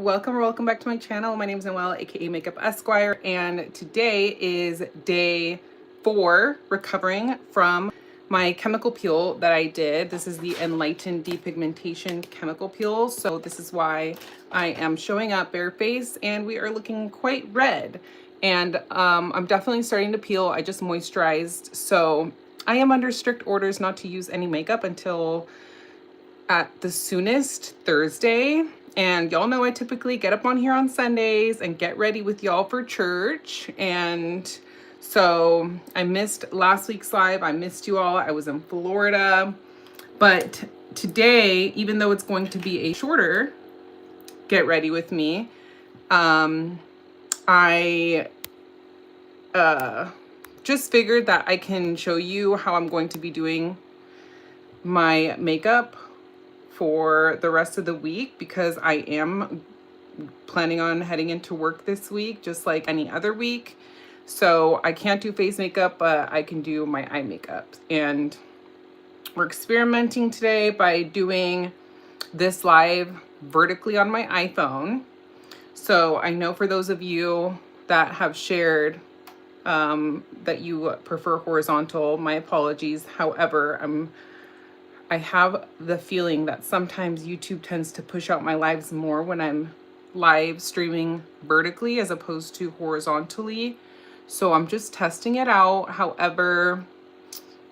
welcome or welcome back to my channel. My name is Noelle, aka Makeup Esquire, and today is day 4 recovering from my chemical peel that I did. This is the Enlightened Depigmentation chemical peel, so this is why I am showing up barefaced and we are looking quite red. And I'm definitely starting to peel. I just moisturized, so I am under strict orders not to use any makeup until at the soonest Thursday. And y'all know I typically get up on here on Sundays and get ready with y'all for church. And so I missed last week's live. I missed you all. I was in Florida. But today, even though it's going to be a shorter get ready with me, I just figured that I can show you how I'm going to be doing my makeup for the rest of the week, because I am planning on heading into work this week just like any other week. So I can't do face makeup, but I can do my eye makeup. And we're experimenting today by doing this live vertically on my iPhone. So I know for those of you that have shared that you prefer horizontal, my apologies. However, I have the feeling that sometimes YouTube tends to push out my lives more when I'm live streaming vertically as opposed to horizontally. So I'm just testing it out. However,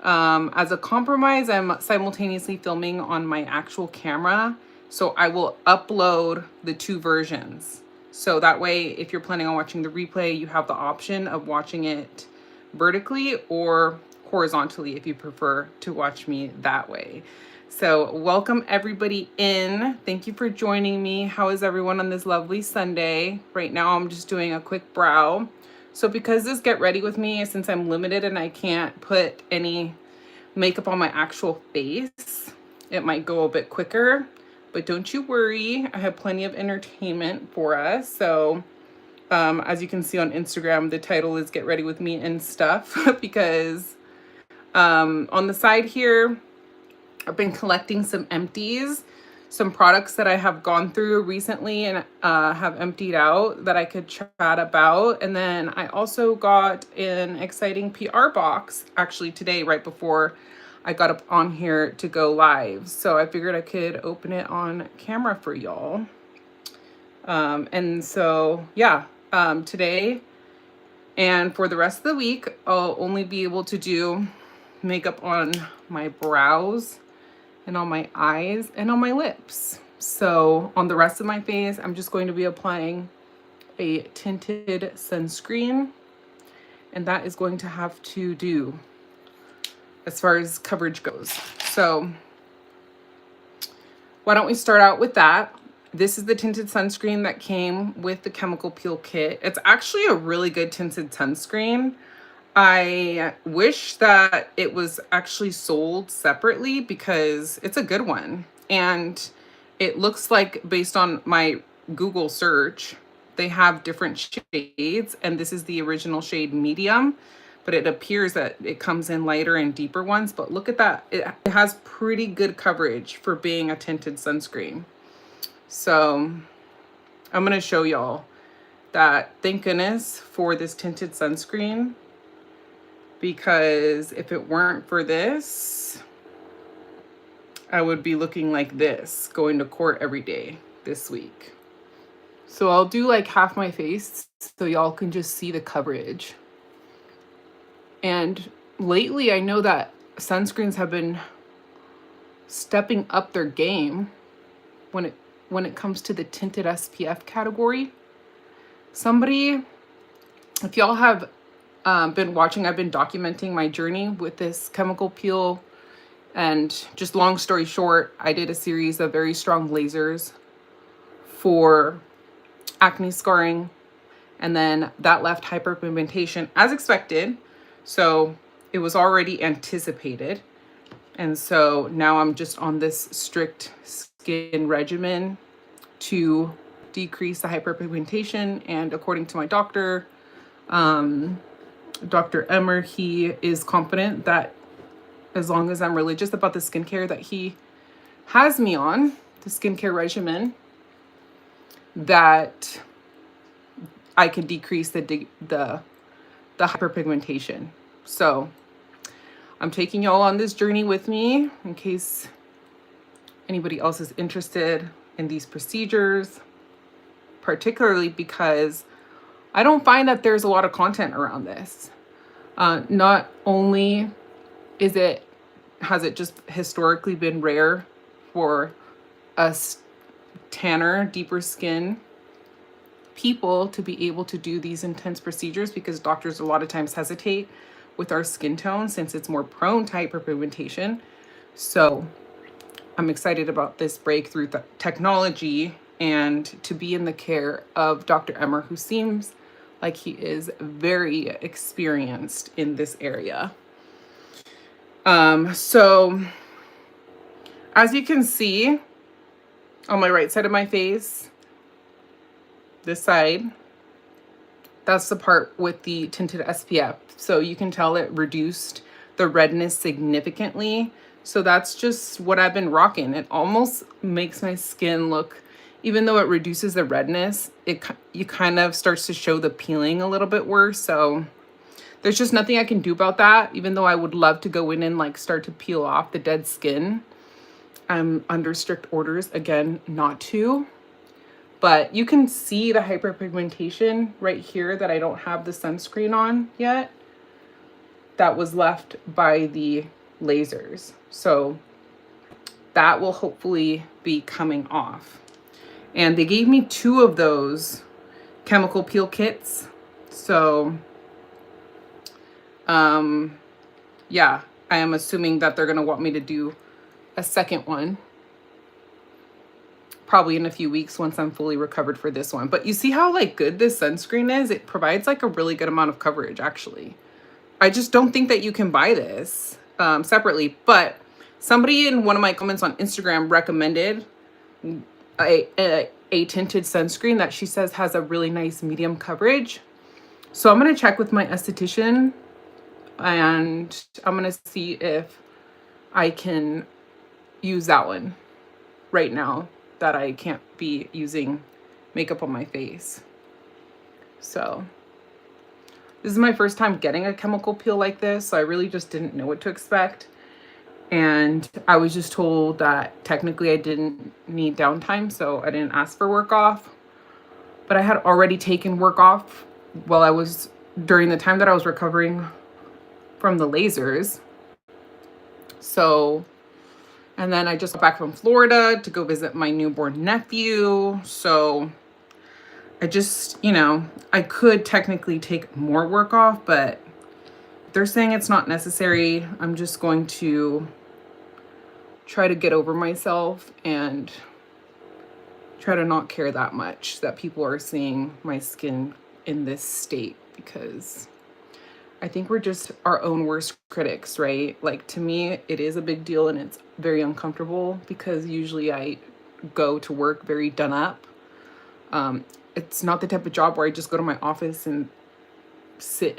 as a compromise, I'm simultaneously filming on my actual camera. So I will upload the 2 versions. So that way, if you're planning on watching the replay, you have the option of watching it vertically or horizontally if you prefer to watch me that way. So welcome everybody in. Thank you for joining me. How is everyone on this lovely Sunday? Right now I'm just doing a quick brow. So because this get ready with me, since I'm limited and I can't put any makeup on my actual face, it might go a bit quicker, but don't you worry, I have plenty of entertainment for us. So as you can see on Instagram, the title is Get Ready With Me and Stuff, because on the side here, I've been collecting some empties, some products that I have gone through recently and have emptied out that I could chat about. And then I also got an exciting PR box actually today, right before I got up on here to go live. So I figured I could open it on camera for y'all. And so, yeah, today and for the rest of the week, I'll only be able to do makeup on my brows and on my eyes and on my lips. So on the rest of my face, I'm just going to be applying a tinted sunscreen, and that is going to have to do as far as coverage goes. So why don't we start out with that? This is the tinted sunscreen that came with the chemical peel kit. It's actually a really good tinted sunscreen. I wish that it was actually sold separately because it's a good one. And it looks like, based on my Google search, they have different shades, and this is the original shade medium, but it appears that it comes in lighter and deeper ones. But look at that. It has pretty good coverage for being a tinted sunscreen. So I'm going to show y'all that. Thank goodness for this tinted sunscreen, because if it weren't for this, I would be looking like this, going to court every day this week. So I'll do like half my face so y'all can just see the coverage. And lately I know that sunscreens have been stepping up their game when it comes to the tinted SPF category. Somebody, if y'all have been watching, I've been documenting my journey with this chemical peel, and just long story short, I did a series of very strong lasers for acne scarring, and then that left hyperpigmentation as expected. So it was already anticipated, and so now I'm just on this strict skin regimen to decrease the hyperpigmentation. And according to my doctor, Dr. Emmer, he is confident that as long as I'm religious about the skincare that he has me on, the skincare regimen, that I can decrease the hyperpigmentation. So I'm taking y'all on this journey with me in case anybody else is interested in these procedures, particularly because I don't find that there's a lot of content around this. Not only has it just historically been rare for us tanner, deeper skin people to be able to do these intense procedures, because doctors a lot of times hesitate with our skin tone since it's more prone to hyperpigmentation. So I'm excited about this breakthrough technology and to be in the care of Dr. Emmer, who seems like he is very experienced in this area. So as you can see on my right side of my face, this side, that's the part with the tinted SPF. So you can tell it reduced the redness significantly. So that's just what I've been rocking. It almost makes my skin look, even though it reduces the redness, you kind of starts to show the peeling a little bit worse. So there's just nothing I can do about that, even though I would love to go in and like start to peel off the dead skin. I'm under strict orders, again, not to. But you can see the hyperpigmentation right here that I don't have the sunscreen on yet. That was left by the lasers. So that will hopefully be coming off. And they gave me 2 of those chemical peel kits. So, yeah, I am assuming that they're gonna want me to do a second one, probably in a few weeks once I'm fully recovered for this one. But you see how like good this sunscreen is? It provides like a really good amount of coverage, actually. I just don't think that you can buy this separately, but somebody in one of my comments on Instagram recommended a tinted sunscreen that she says has a really nice medium coverage. So I'm going to check with my esthetician and I'm going to see if I can use that one right now that I can't be using makeup on my face. So this is my first time getting a chemical peel like this, so I really just didn't know what to expect. And I was just told that technically I didn't need downtime, so I didn't ask for work off. But I had already taken work off during the time that I was recovering from the lasers. So, and then I just got back from Florida to go visit my newborn nephew. So I just, I could technically take more work off, but they're saying it's not necessary. I'm just going to try to get over myself and try to not care that much that people are seeing my skin in this state, because I think we're just our own worst critics, right? Like, to me, it is a big deal and it's very uncomfortable because usually I go to work very done up. It's not the type of job where I just go to my office and sit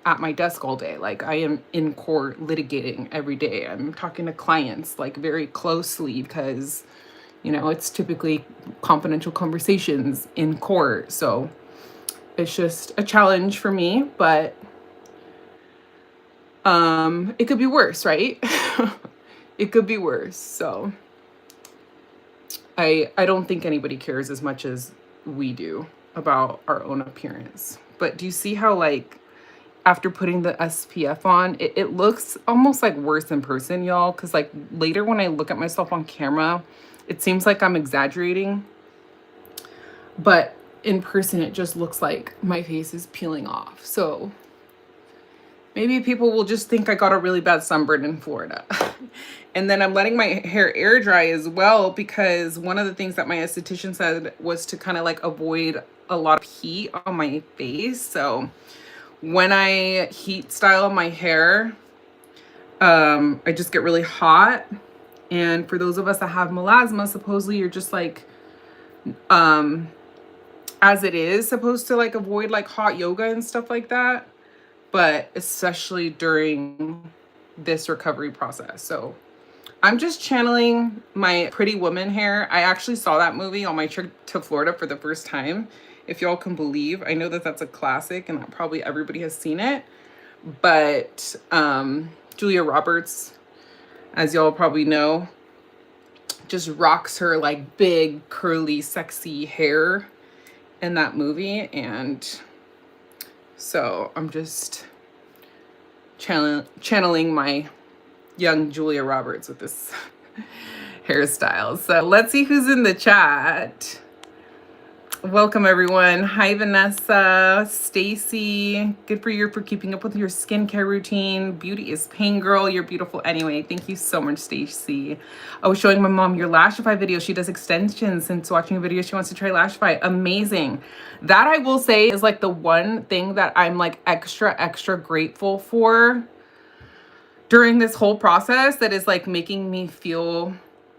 at my desk all day. Like, I am in court litigating every day. I'm talking to clients like very closely because, it's typically confidential conversations in court. So it's just a challenge for me, but it could be worse, right? It could be worse. So I don't think anybody cares as much as we do about our own appearance. But do you see how, like, after putting the SPF on, it looks almost like worse in person, y'all? Because like later when I look at myself on camera, it seems like I'm exaggerating. But in person, it just looks like my face is peeling off. So maybe people will just think I got a really bad sunburn in Florida. And then I'm letting my hair air dry as well, because one of the things that my esthetician said was to kind of like avoid a lot of heat on my face. So when I heat style my hair, I just get really hot. And for those of us that have melasma, supposedly you're just like, as it is, supposed to like avoid like hot yoga and stuff like that. But especially during this recovery process. So I'm just channeling my Pretty Woman hair. I actually saw that movie on my trip to Florida for the first time, if y'all can believe. I know that that's a classic and that probably everybody has seen it, but Julia Roberts, as y'all probably know, just rocks her like big curly sexy hair in that movie. And so I'm just channeling my young Julia Roberts with this hairstyle. So let's see who's in the chat. Welcome everyone. Hi Vanessa, Stacy. Good for you for keeping up with your skincare routine. Beauty is pain, girl. You're beautiful anyway. Thank you so much, Stacy. I was showing my mom your Lashify video. She does extensions. Since watching a video, she wants to try Lashify. Amazing. That I will say is like the one thing that I'm like extra grateful for during this whole process that is like making me feel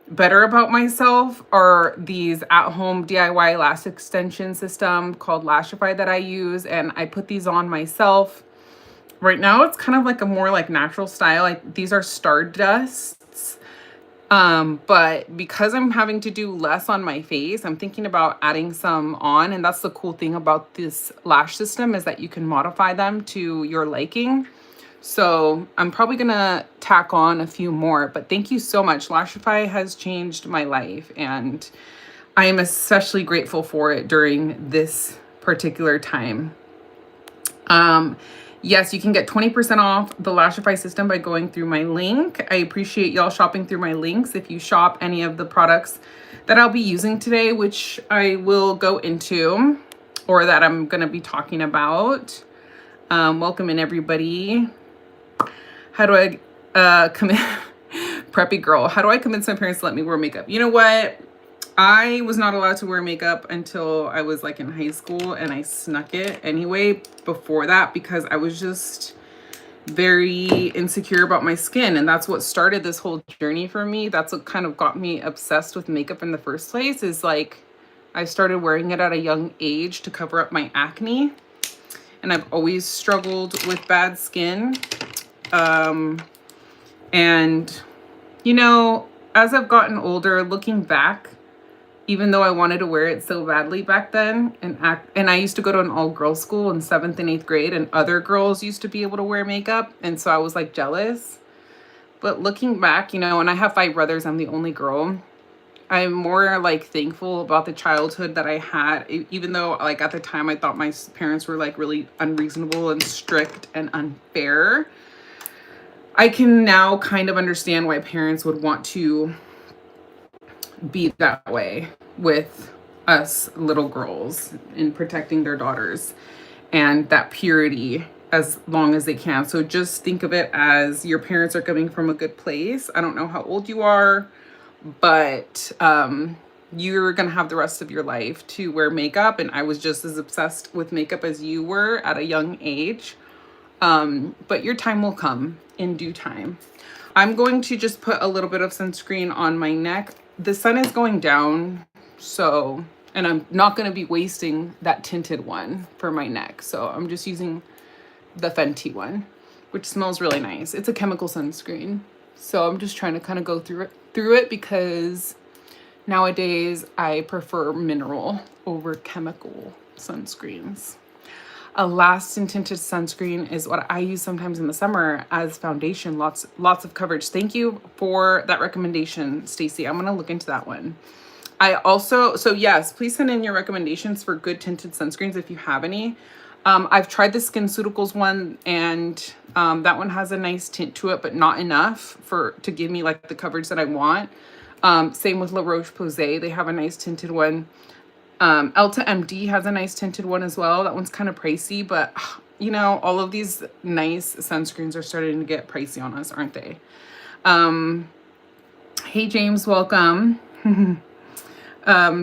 better about myself are these at-home DIY lash extension system called Lashify that I use, and I put these on myself. Right now it's kind of like a more like natural style. These are Stardusts, but because I'm having to do less on my face, I'm thinking about adding some on. And that's the cool thing about this lash system, is that you can modify them to your liking. So I'm probably gonna tack on a few more, but thank you so much. Lashify has changed my life and I am especially grateful for it during this particular time. Yes, you can get 20% off the Lashify system by going through my link. I appreciate y'all shopping through my links. If you shop any of the products that I'll be using today, which I will go into, or that I'm gonna be talking about. Welcome in everybody. How do I commit preppy girl? How do I convince my parents to let me wear makeup? You know what? I was not allowed to wear makeup until I was like in high school, and I snuck it anyway before that because I was just very insecure about my skin, and that's what started this whole journey for me. That's what kind of got me obsessed with makeup in the first place, is like I started wearing it at a young age to cover up my acne, and I've always struggled with bad skin. And you know, as I've gotten older, looking back, even though I wanted to wear it so badly back then, and I used to go to an all-girls school in 7th and 8th grade, and other girls used to be able to wear makeup, and so I was like jealous. But looking back, you know, and I have 5 brothers, I'm the only girl, I'm more like thankful about the childhood that I had, even though like at the time I thought my parents were like really unreasonable and strict and unfair. I can now kind of understand why parents would want to be that way with us little girls in protecting their daughters and that purity as long as they can. So just think of it as your parents are coming from a good place. I don't know how old you are, but you're gonna have the rest of your life to wear makeup, and I was just as obsessed with makeup as you were at a young age. But your time will come in due time. I'm going to just put a little bit of sunscreen on my neck. The sun is going down, so, and I'm not going to be wasting that tinted one for my neck. So I'm just using the Fenty one, which smells really nice. It's a chemical sunscreen. So I'm just trying to kind of go through it because nowadays I prefer mineral over chemical sunscreens. A Last and Tinted Sunscreen is what I use sometimes in the summer as foundation. Lots of coverage. Thank you for that recommendation, Stacy. I'm gonna look into that one. I also, so yes, please send in your recommendations for good tinted sunscreens if you have any. I've tried the SkinCeuticals one, and that one has a nice tint to it, but not enough to give me like the coverage that I want. Same with La Roche-Posay. They have a nice tinted one. Elta MD has a nice tinted one as well. That one's kind of pricey, but you know, all of these nice sunscreens are starting to get pricey on us, aren't they? Hey James, welcome.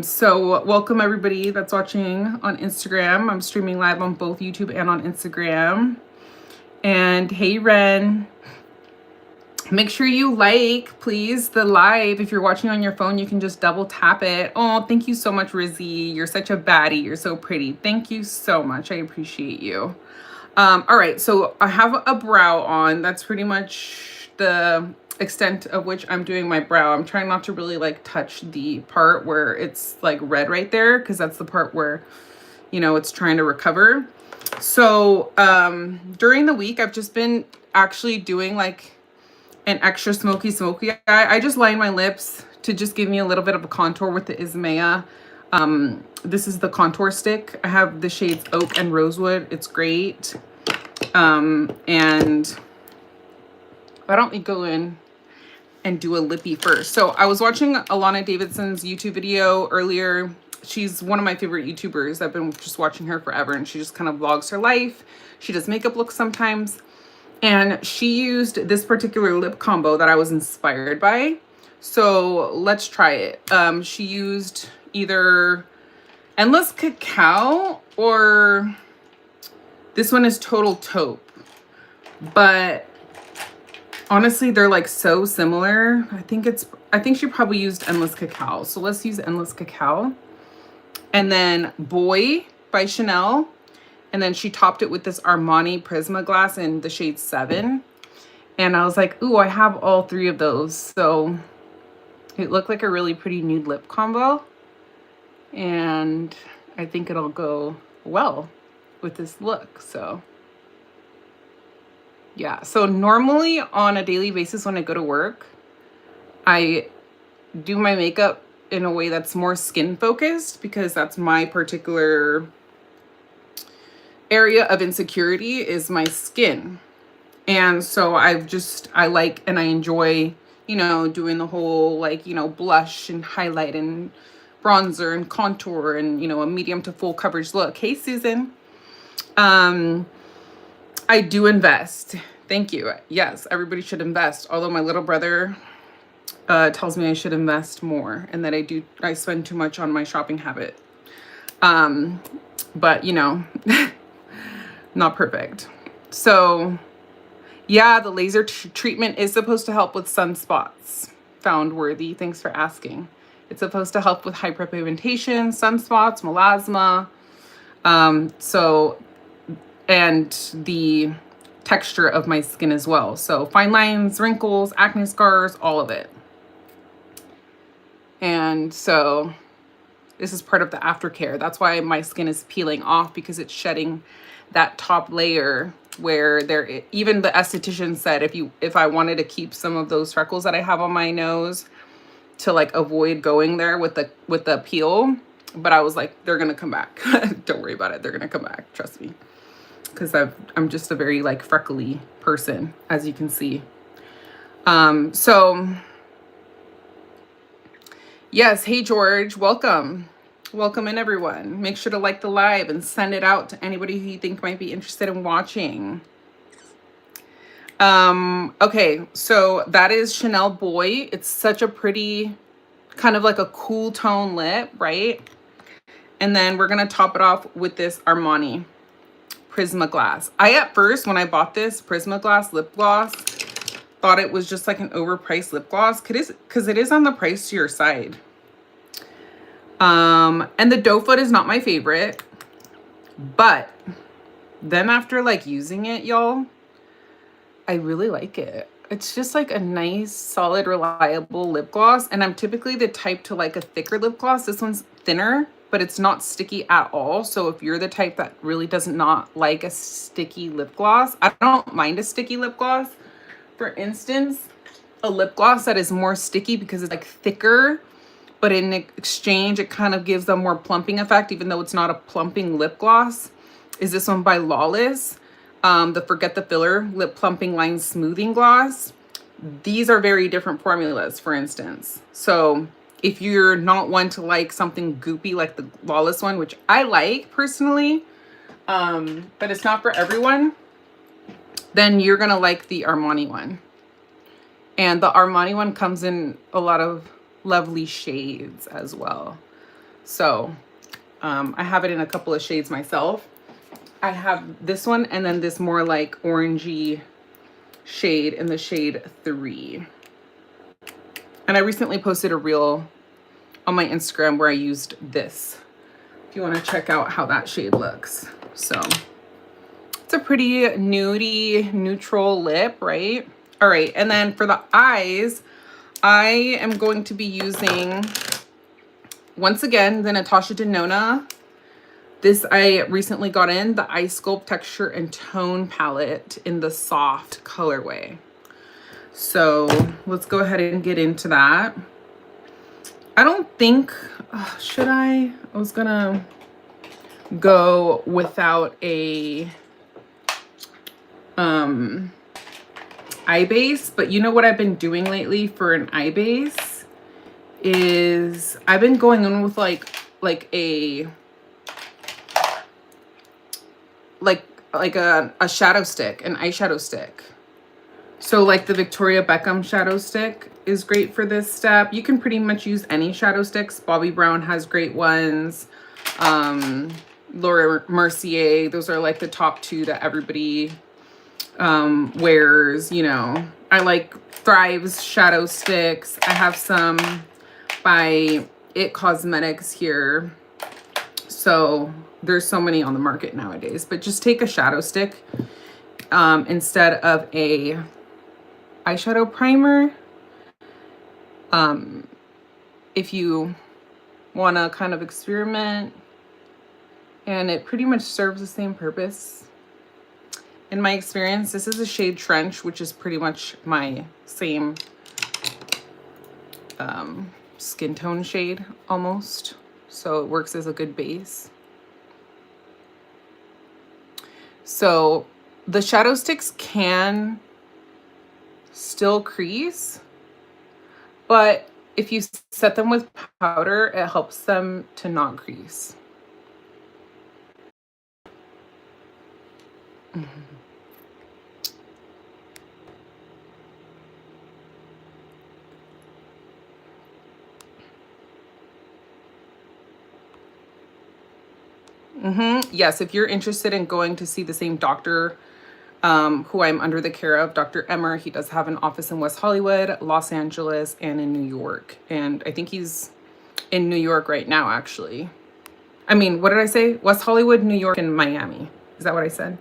So welcome everybody that's watching on Instagram. I'm streaming live on both YouTube and on Instagram. And hey Ren, make sure you like, please, the live. If you're watching on your phone, you can just double tap it. Oh, thank you so much, Rizzy. You're such a baddie. You're so pretty. Thank you so much. I appreciate you. All right, so I have a brow on. That's pretty much the extent of which I'm doing my brow. I'm trying not to really like touch the part where it's like red right there, because that's the part where, you know, it's trying to recover. So during the week, I've just been actually doing like an extra smoky eye. I just line my lips to just give me a little bit of a contour with the Ismea. This is the contour stick. I have the shades Oak and Rosewood. It's great. And why don't we go in and do a lippy first? So I was watching Alana Davidson's YouTube video earlier. She's one of my favorite YouTubers. I've been just watching her forever, and she just kind of vlogs her life. She does makeup looks sometimes. And she used this particular lip combo that I was inspired by. So let's try it. She used either Endless Cacao or this one is Total Taupe. But honestly, they're like so similar. I think she probably used Endless Cacao. So let's use Endless Cacao. And then Boy by Chanel. And then she topped it with this Armani Prismaglass in the shade 7. And I was like, ooh, I have all 3 of those. So it looked like a really pretty nude lip combo. And I think it'll go well with this look. So yeah, so normally on a daily basis when I go to work, I do my makeup in a way that's more skin focused, because that's my particular area of insecurity is my skin. And so I like and I enjoy, you know, doing the whole like, you know, blush and highlight and bronzer and contour and, you know, a medium to full coverage look. Hey, Susan. I do invest. Thank you. Yes, everybody should invest. Although my little brother tells me I should invest more, and that I spend too much on my shopping habit. But you know, not perfect. So yeah, the laser treatment is supposed to help with sunspots. Found worthy. Thanks for asking. It's supposed to help with hyperpigmentation, sunspots, melasma. And the texture of my skin as well. So fine lines, wrinkles, acne scars, all of it. And so this is part of the aftercare. That's why my skin is peeling off, because it's shedding that top layer where even the esthetician said if I wanted to keep some of those freckles that I have on my nose, to like avoid going there with the peel. But I was like, they're gonna come back. Don't worry about it. They're gonna come back. Trust me. Because I'm just a very like freckly person, as you can see. So yes, hey George, welcome in everyone. Make sure to like the live and send it out to anybody who you think might be interested in watching. Okay, so that is Chanel Boy. It's such a pretty kind of like a cool tone lip, right? And then we're gonna top it off with this Armani Prismaglass. I at first, when I bought this Prismaglass lip gloss, thought it was just like an overpriced lip gloss, because it is on the price to your side. And the doe foot is not my favorite, but then after like using it, y'all, I really like it. It's just like a nice, solid, reliable lip gloss. And I'm typically the type to like a thicker lip gloss. This one's thinner, but it's not sticky at all. So if you're the type that really does not like a sticky lip gloss, I don't mind a sticky lip gloss. For instance, a lip gloss that is more sticky because it's like thicker, but in exchange, it kind of gives a more plumping effect, even though it's not a plumping lip gloss, is this one by Lawless. The Forget the Filler Lip Plumping Line Smoothing Gloss. These are very different formulas, for instance. So if you're not one to like something goopy like the Lawless one, which I like personally, but it's not for everyone, then you're gonna like the Armani one. And the Armani one comes in a lot of lovely shades as well. So I have it in a couple of shades myself. I have this one and then this more like orangey shade in the shade 3. And I recently posted a reel on my Instagram where I used this, if you want to check out how that shade looks. So it's a pretty nudie, neutral lip, right? All right, and then for the eyes, I am going to be using, once again, the Natasha Denona. This I recently got in, the Eye Sculpt Texture and Tone palette in the soft colorway. So let's go ahead and get into that. I don't think, should I? I was gonna go without a eye base, but you know what I've been doing lately for an eye base is I've been going in with like a shadow stick, an eyeshadow stick. So like the Victoria Beckham shadow stick is great for this step. You can pretty much use any shadow sticks. Bobbi Brown has great ones. Laura Mercier, those are like the top two that everybody wears, you know. I like Thrive's shadow sticks. I have some by It Cosmetics here. So there's so many on the market nowadays, but just take a shadow stick instead of a eyeshadow primer. If you want to kind of experiment, and it pretty much serves the same purpose. In my experience, this is a shade Trench, which is pretty much my same skin tone shade almost. So it works as a good base. So the shadow sticks can still crease, but if you set them with powder, it helps them to not crease. Yes, if you're interested in going to see the same doctor who I'm under the care of, Dr. Emmer, he does have an office in West Hollywood, Los Angeles, and in New York. And I think he's in New York right now, actually. I mean, what did I say? West Hollywood, New York, and Miami. Is that what I said?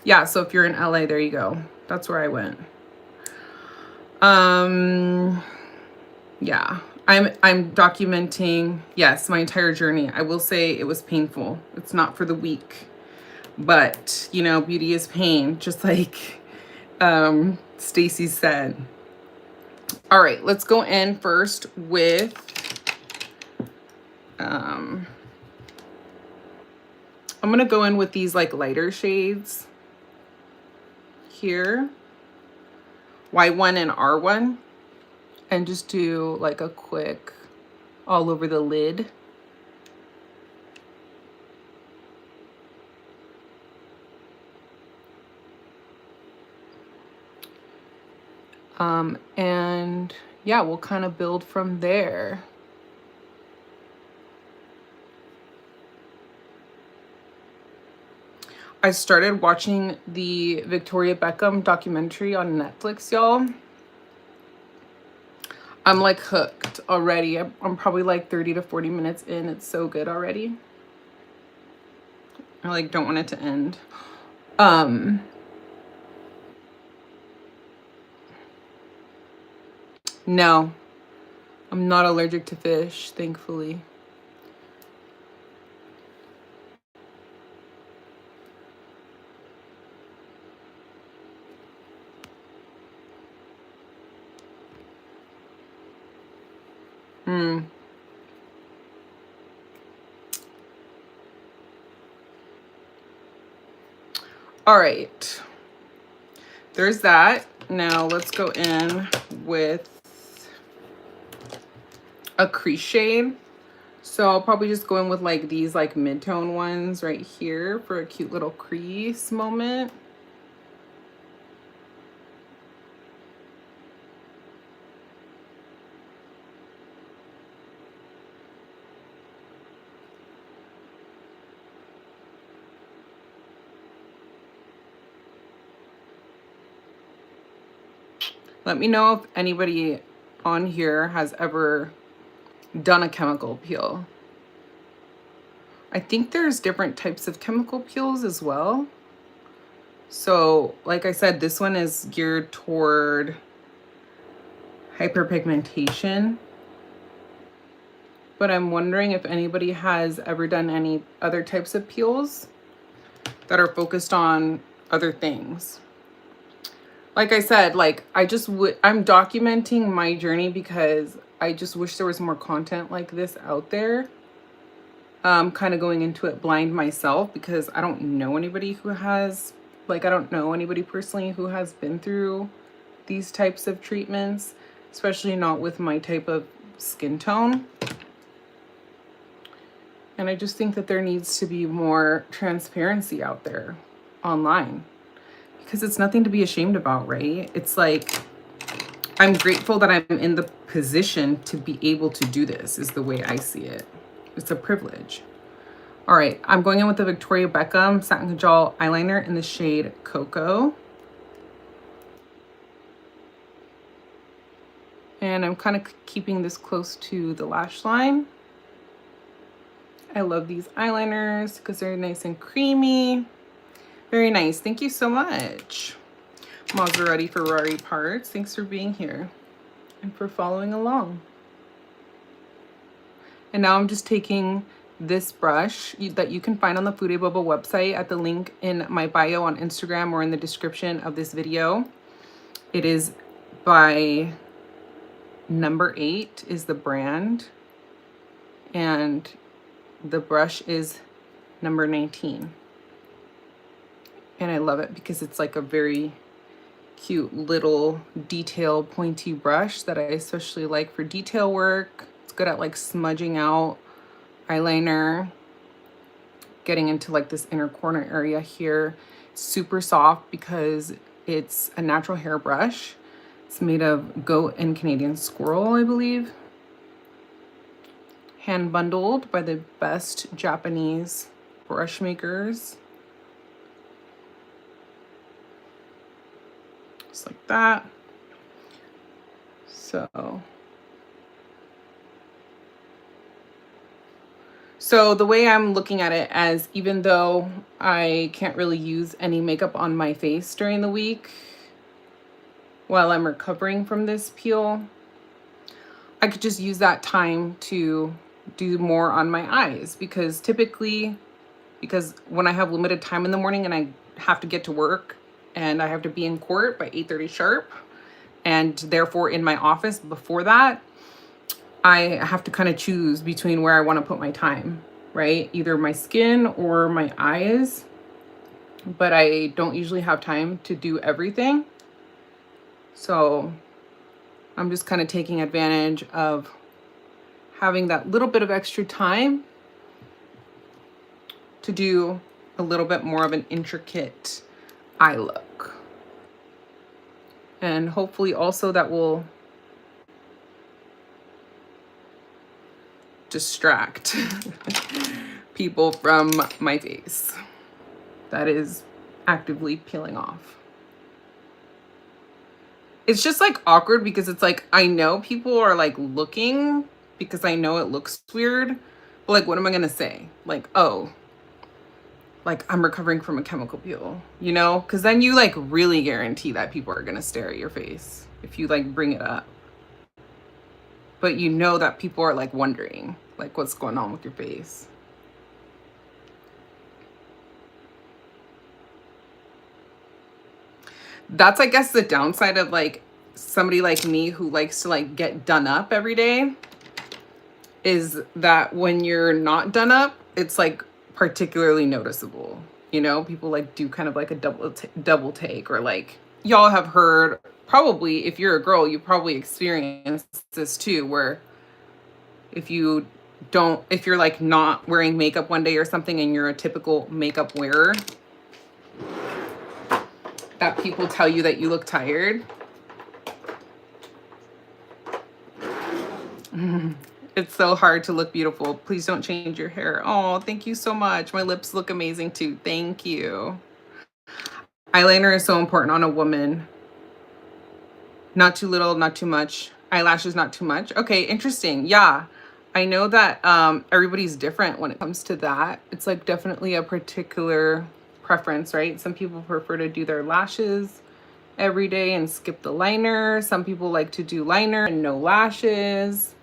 Yeah, so if you're in LA, there you go. That's where I went. Yeah. I'm documenting, yes, my entire journey. I will say it was painful. It's not for the weak. But, you know, beauty is pain, just like Stacy said. All right, let's go in first with I'm going to go in with these like lighter shades here, Y1 and R1, and just do like a quick all over the lid. And yeah, we'll kind of build from there. I started watching the Victoria Beckham documentary on Netflix, y'all. I'm like hooked already. I'm probably like 30 to 40 minutes in. It's so good already. I like don't want it to end. No, I'm not allergic to fish, thankfully. All right, there's that. Now let's go in with a crease shade. So I'll probably just go in with like these like mid-tone ones right here for a cute little crease moment. Let me know if anybody on here has ever done a chemical peel. I think there's different types of chemical peels as well. So like I said, this one is geared toward hyperpigmentation, but I'm wondering if anybody has ever done any other types of peels that are focused on other things. Like I said, like I'm documenting my journey because I just wish there was more content like this out there. Kind of going into it blind myself because I don't know anybody who has, like, I don't know anybody personally who has been through these types of treatments, especially not with my type of skin tone. And I just think that there needs to be more transparency out there online because it's nothing to be ashamed about, right? It's like, I'm grateful that I'm in the position to be able to do this, is the way I see it. It's a privilege. All right, I'm going in with the Victoria Beckham Satin Kajal eyeliner in the shade Cocoa. And I'm kind of keeping this close to the lash line. I love these eyeliners because they're nice and creamy. Very nice. Thank you so much. Maserati Ferrari Parts. Thanks for being here and for following along. And now I'm just taking this brush that you can find on the Foodie Bubble website at the link in my bio on Instagram or in the description of this video. It is by Number 8 is the brand, and the brush is number 19. And I love it because it's like a very cute little detail pointy brush that I especially like for detail work. It's good at like smudging out eyeliner, getting into like this inner corner area here. Super soft because it's a natural hair brush. It's made of goat and Canadian squirrel, I believe. Hand bundled by the best Japanese brush makers. Just like that. So the way I'm looking at it, as even though I can't really use any makeup on my face during the week while I'm recovering from this peel, I could just use that time to do more on my eyes, because typically, when I have limited time in the morning and I have to get to work and I have to be in court by 8:30 sharp, and therefore in my office before that, I have to kind of choose between where I want to put my time, right? Either my skin or my eyes, but I don't usually have time to do everything. So I'm just kind of taking advantage of having that little bit of extra time to do a little bit more of an intricate eye look. And hopefully also that will distract people from my face that is actively peeling off. It's just like awkward because it's like, I know people are like looking because I know it looks weird, but like, what am I gonna say? Like, oh, like I'm recovering from a chemical peel, you know? Because then you like really guarantee that people are gonna stare at your face if you like bring it up. But you know that people are like wondering like what's going on with your face. That's, I guess, the downside of like somebody like me who likes to like get done up every day, is that when you're not done up, it's like particularly noticeable. You know, people like do kind of like a double take, or like y'all have heard, probably if you're a girl, you probably experienced this too, where if you're like not wearing makeup one day or something and you're a typical makeup wearer, that people tell you that you look tired. It's so hard to look beautiful. Please don't change your hair. Oh, thank you so much. My lips look amazing too. Thank you. Eyeliner is so important on a woman. Not too little, not too much. Eyelashes, not too much. Okay, interesting. Yeah, I know that everybody's different when it comes to that. It's like definitely a particular preference, right? Some people prefer to do their lashes every day and skip the liner. Some people like to do liner and no lashes.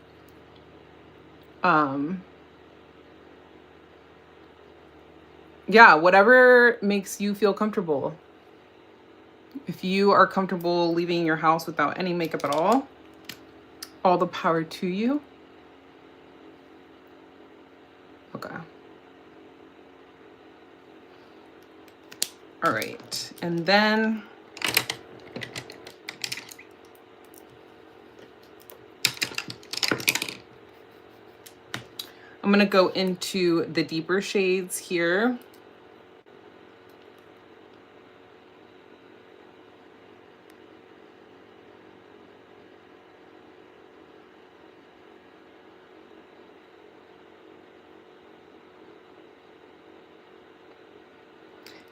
Yeah, whatever makes you feel comfortable. If you are comfortable leaving your house without any makeup at all the power to you. Okay. All right, and then I'm gonna go into the deeper shades here.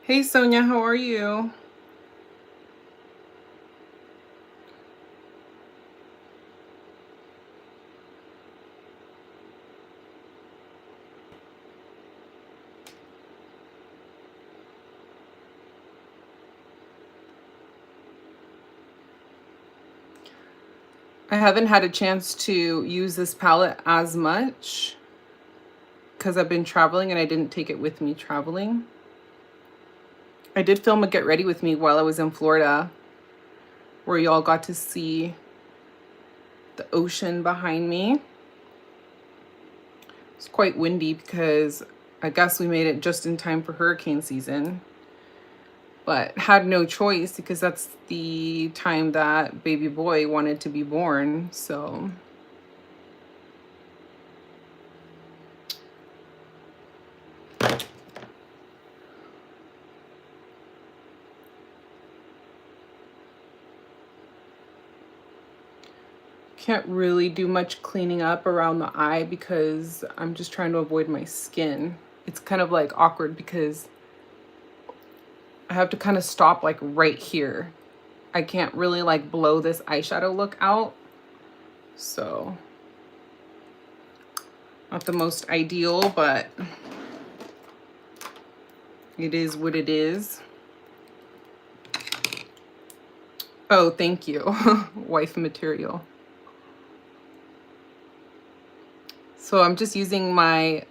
Hey Sonia, how are you? I haven't had a chance to use this palette as much because I've been traveling and I didn't take it with me traveling. I did film a Get Ready With Me while I was in Florida, where y'all got to see the ocean behind me. It's quite windy because I guess we made it just in time for hurricane season, but had no choice because that's the time that baby boy wanted to be born. So can't really do much cleaning up around the eye because I'm just trying to avoid my skin. It's kind of like awkward because I have to kind of stop like right here. I can't really like blow this eyeshadow look out. So not the most ideal, but it is what it is. Oh, thank you. Wife material. So I'm just using my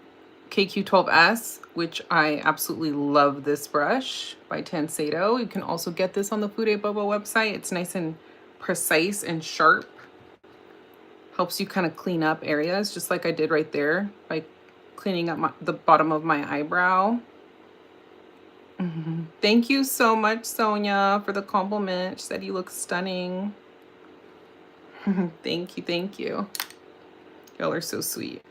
KQ12S, which I absolutely love this brush by Tansedo. You can also get this on the Fude Bobo website. It's nice and precise and sharp. Helps you kind of clean up areas, just like I did right there by cleaning up the bottom of my eyebrow. Thank you so much, Sonia, for the compliment. She said you look stunning. Thank you, thank you. Y'all are so sweet.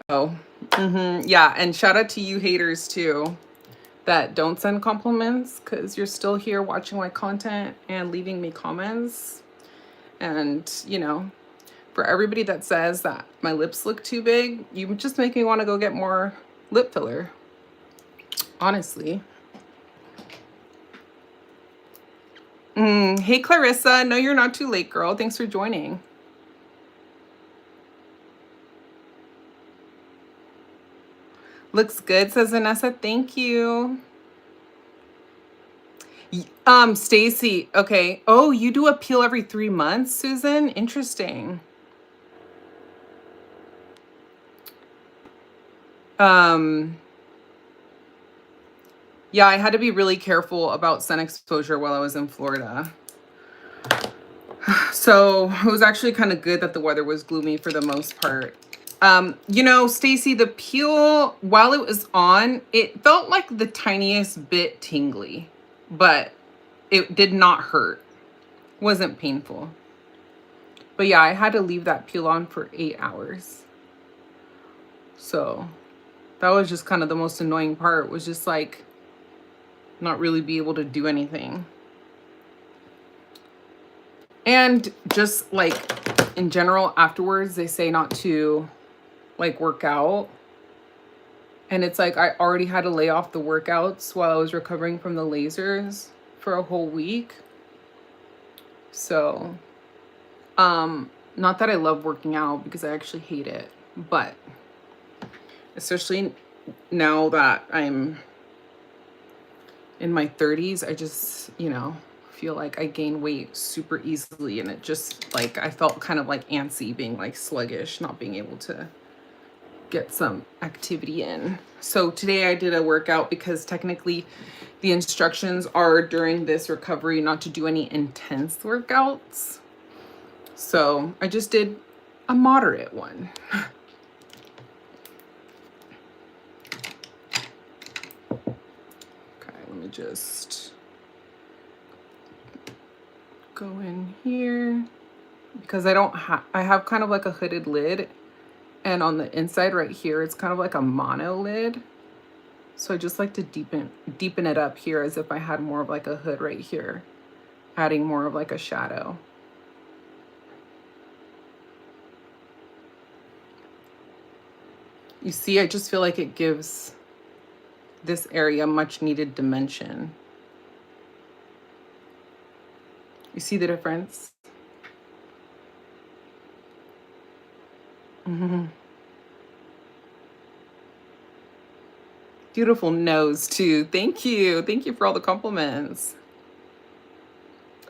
Oh, yeah, and shout out to you haters too that don't send compliments, because you're still here watching my content and leaving me comments. And you know, for everybody that says that my lips look too big, you just make me want to go get more lip filler, honestly. Hey Clarissa, no, you're not too late, girl. Thanks for joining. Looks good, says Vanessa. Thank you. Stacy, okay. Oh, you do a peel every 3 months, Susan? Interesting. Yeah, I had to be really careful about sun exposure while I was in Florida. So it was actually kind of good that the weather was gloomy for the most part. You know, Stacy, the peel, while it was on, it felt like the tiniest bit tingly, but it did not hurt. Wasn't painful. But yeah, I had to leave that peel on for 8 hours. So that was just kind of the most annoying part, was just like not really be able to do anything. And just like in general afterwards, they say not to like work out. And it's like I already had to lay off the workouts while I was recovering from the lasers for a whole week. So, not that I love working out, because I actually hate it, but especially now that I'm in my 30s, I just, you know, feel like I gain weight super easily, and it just like I felt kind of like antsy, being like sluggish, not being able to get some activity in. So today I did a workout, because technically the instructions are during this recovery not to do any intense workouts. So I just did a moderate one. Okay, let me just go in here, because I have kind of like a hooded lid, and on the inside right here it's kind of like a mono lid. So I just like to deepen it up here, as if I had more of like a hood right here, adding more of like a shadow. You see, I just feel like it gives this area much needed dimension. You see the difference? Beautiful nose too. Thank you. Thank you for all the compliments.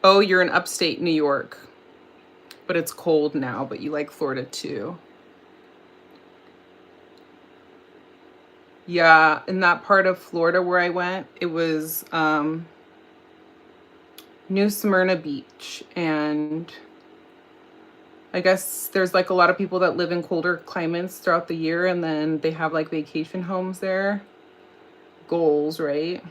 Oh, you're in upstate New York, but it's cold now, but you like Florida too. Yeah, in that part of Florida where I went, it was New Smyrna Beach, and I guess there's like a lot of people that live in colder climates throughout the year, and then they have like vacation homes there. Goals, right?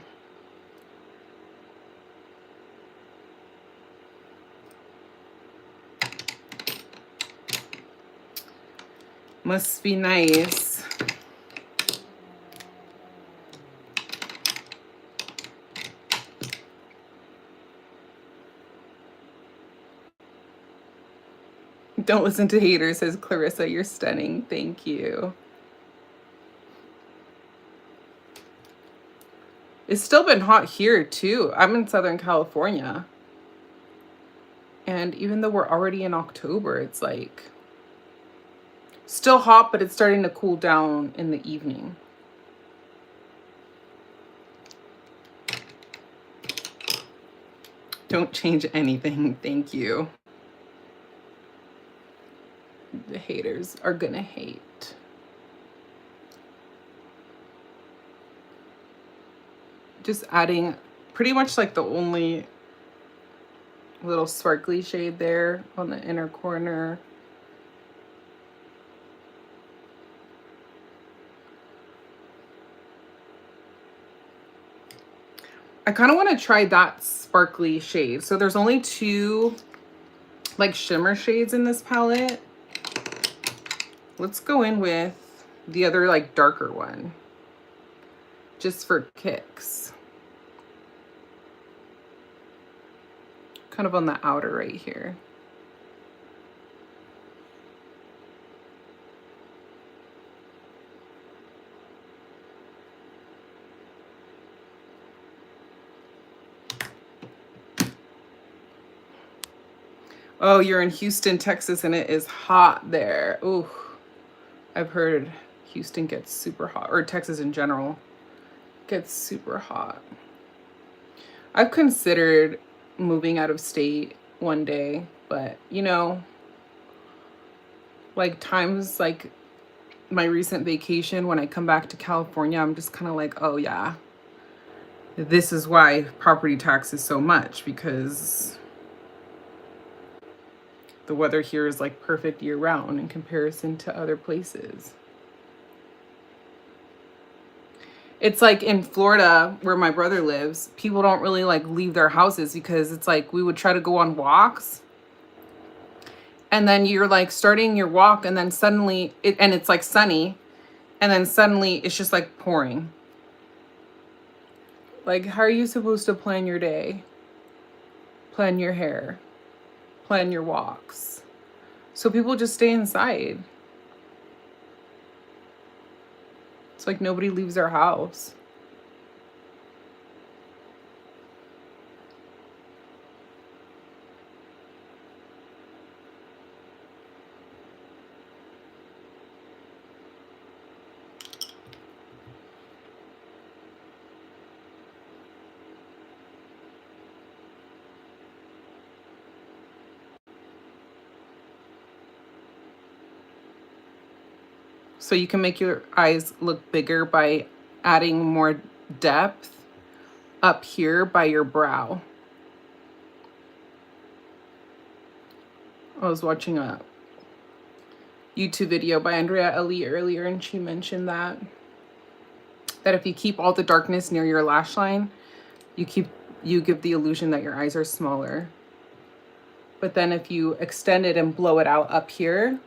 Must be nice. Don't listen to haters, says Clarissa. You're stunning. Thank you. It's still been hot here too. I'm in Southern California. And even though we're already in October, it's like still hot, but it's starting to cool down in the evening. Don't change anything. Thank you. The haters are gonna hate. Just adding pretty much like the only little sparkly shade there on the inner corner. I kind of want to try that sparkly shade. So there's only two like shimmer shades in this palette. Let's go in with the other like darker one, just for kicks. Kind of on the outer right here. Oh, you're in Houston, Texas, and it is hot there. Ooh, I've heard Houston gets super hot, or Texas in general gets super hot. I've considered moving out of state one day, but you know, like times like my recent vacation, when I come back to California, I'm just kind of like, oh yeah, this is why property tax is so much, because the weather here is like perfect year round in comparison to other places. It's like in Florida where my brother lives, people don't really like leave their houses, because it's like we would try to go on walks, and then you're like starting your walk, and then suddenly it's like sunny, and then suddenly it's just like pouring. Like, how are you supposed to plan your day, plan your hair, plan your walks? So people just stay inside. It's It's like nobody leaves their house. So you can make your eyes look bigger by adding more depth up here by your brow. I was watching a YouTube video by Andrea Ellie earlier, and she mentioned that if you keep all the darkness near your lash line, you give the illusion that your eyes are smaller. But then if you extend it and blow it out up here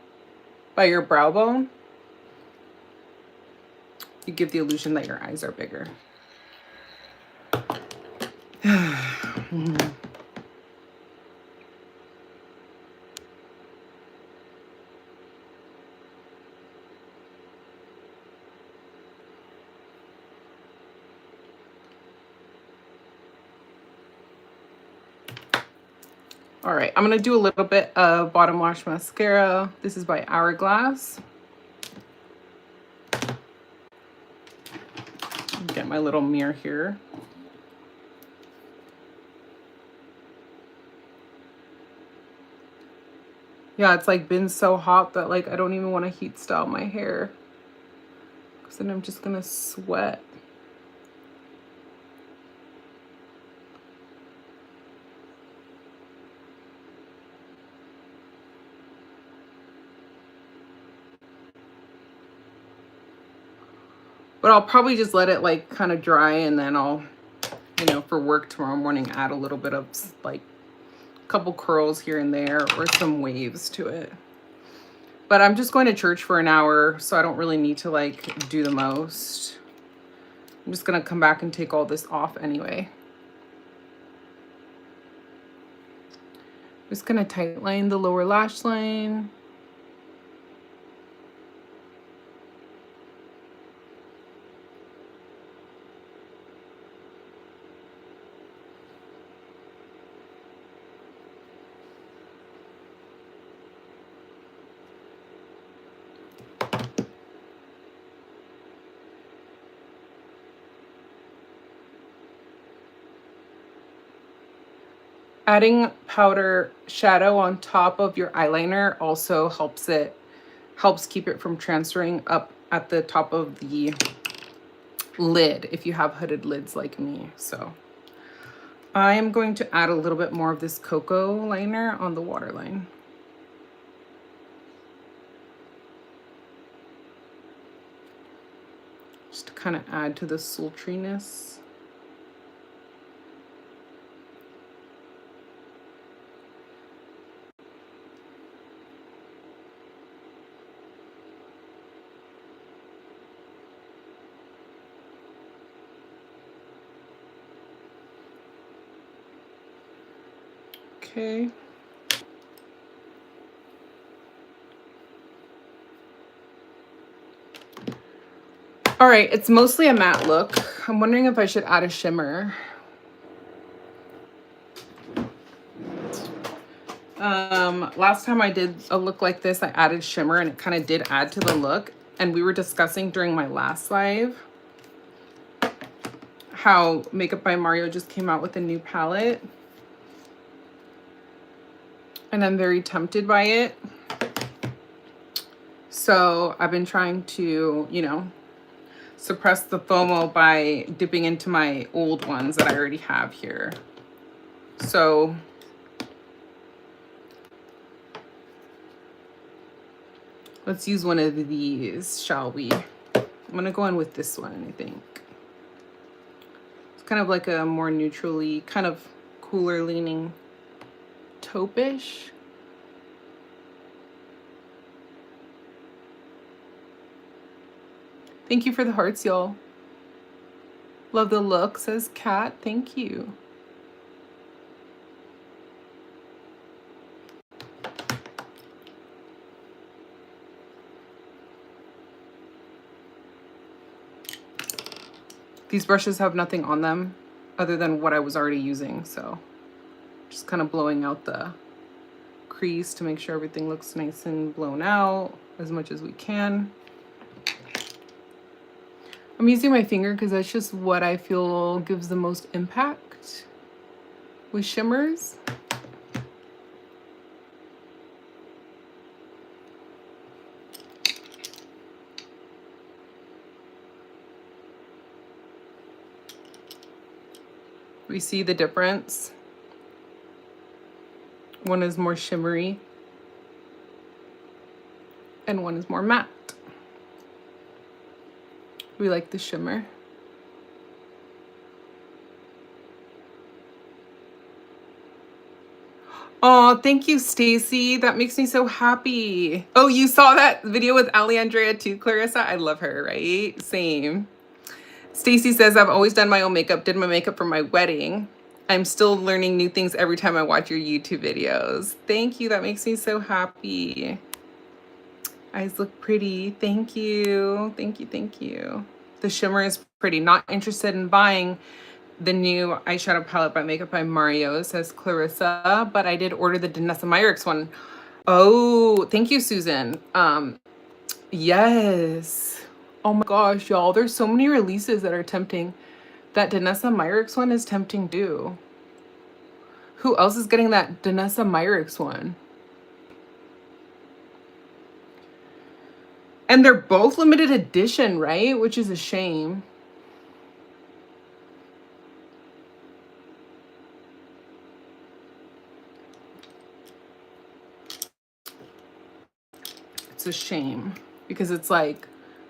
by your brow bone, you give the illusion that your eyes are bigger. All right, I'm gonna do a little bit of bottom lash mascara. This is by Hourglass. Get my little mirror here. Yeah, it's like been so hot that like I don't even want to heat style my hair, because then I'm just gonna sweat. But I'll probably just let it like kind of dry, and then I'll, you know, for work tomorrow morning, add a little bit of like a couple curls here and there or some waves to it. But I'm just going to church for an hour, so I don't really need to like do the most. I'm just gonna come back and take all this off anyway. Just gonna tight line the lower lash line. Adding powder shadow on top of your eyeliner also helps keep it from transferring up at the top of the lid if you have hooded lids like me. So I am going to add a little bit more of this cocoa liner on the waterline. Just to kind of add to the sultriness. Okay. All right, it's mostly a matte look. I'm wondering if I should add a shimmer. Last time I did a look like this, I added shimmer and it kind of did add to the look. And we were discussing during my last live how Makeup by Mario just came out with a new palette. And I'm very tempted by it. So I've been trying to, you know, suppress the FOMO by dipping into my old ones that I already have here. So let's use one of these, shall we? I'm gonna go in with this one, I think. It's kind of like a more neutrally, kind of cooler leaning taupe-ish. Thank you for the hearts, y'all. Love the look, says Kat. Thank you. These brushes have nothing on them other than what I was already using. So just kind of blowing out the crease to make sure everything looks nice and blown out as much as we can. I'm using my finger because that's just what I feel gives the most impact with shimmers. We see the difference. One is more shimmery and one is more matte. We like the shimmer. Oh, thank you, Stacy. That makes me so happy. Oh, you saw that video with Alejandra too, Clarissa? I love her, right? Same. Stacy says, I've always done my own makeup, did my makeup for my wedding. I'm still learning new things every time I watch your YouTube videos. Thank you. That makes me so happy. Eyes look pretty. Thank you. Thank you. Thank you. The shimmer is pretty. Not interested in buying the new eyeshadow palette by Makeup by Mario, says Clarissa, but I did order the Danessa Myricks one. Oh, thank you, Susan. Yes. Oh my gosh, y'all. There's so many releases that are tempting. That Danessa Myricks one is tempting too. Who else is getting that Danessa Myricks one? And they're both limited edition, right? Which is a shame. It's a shame because it's like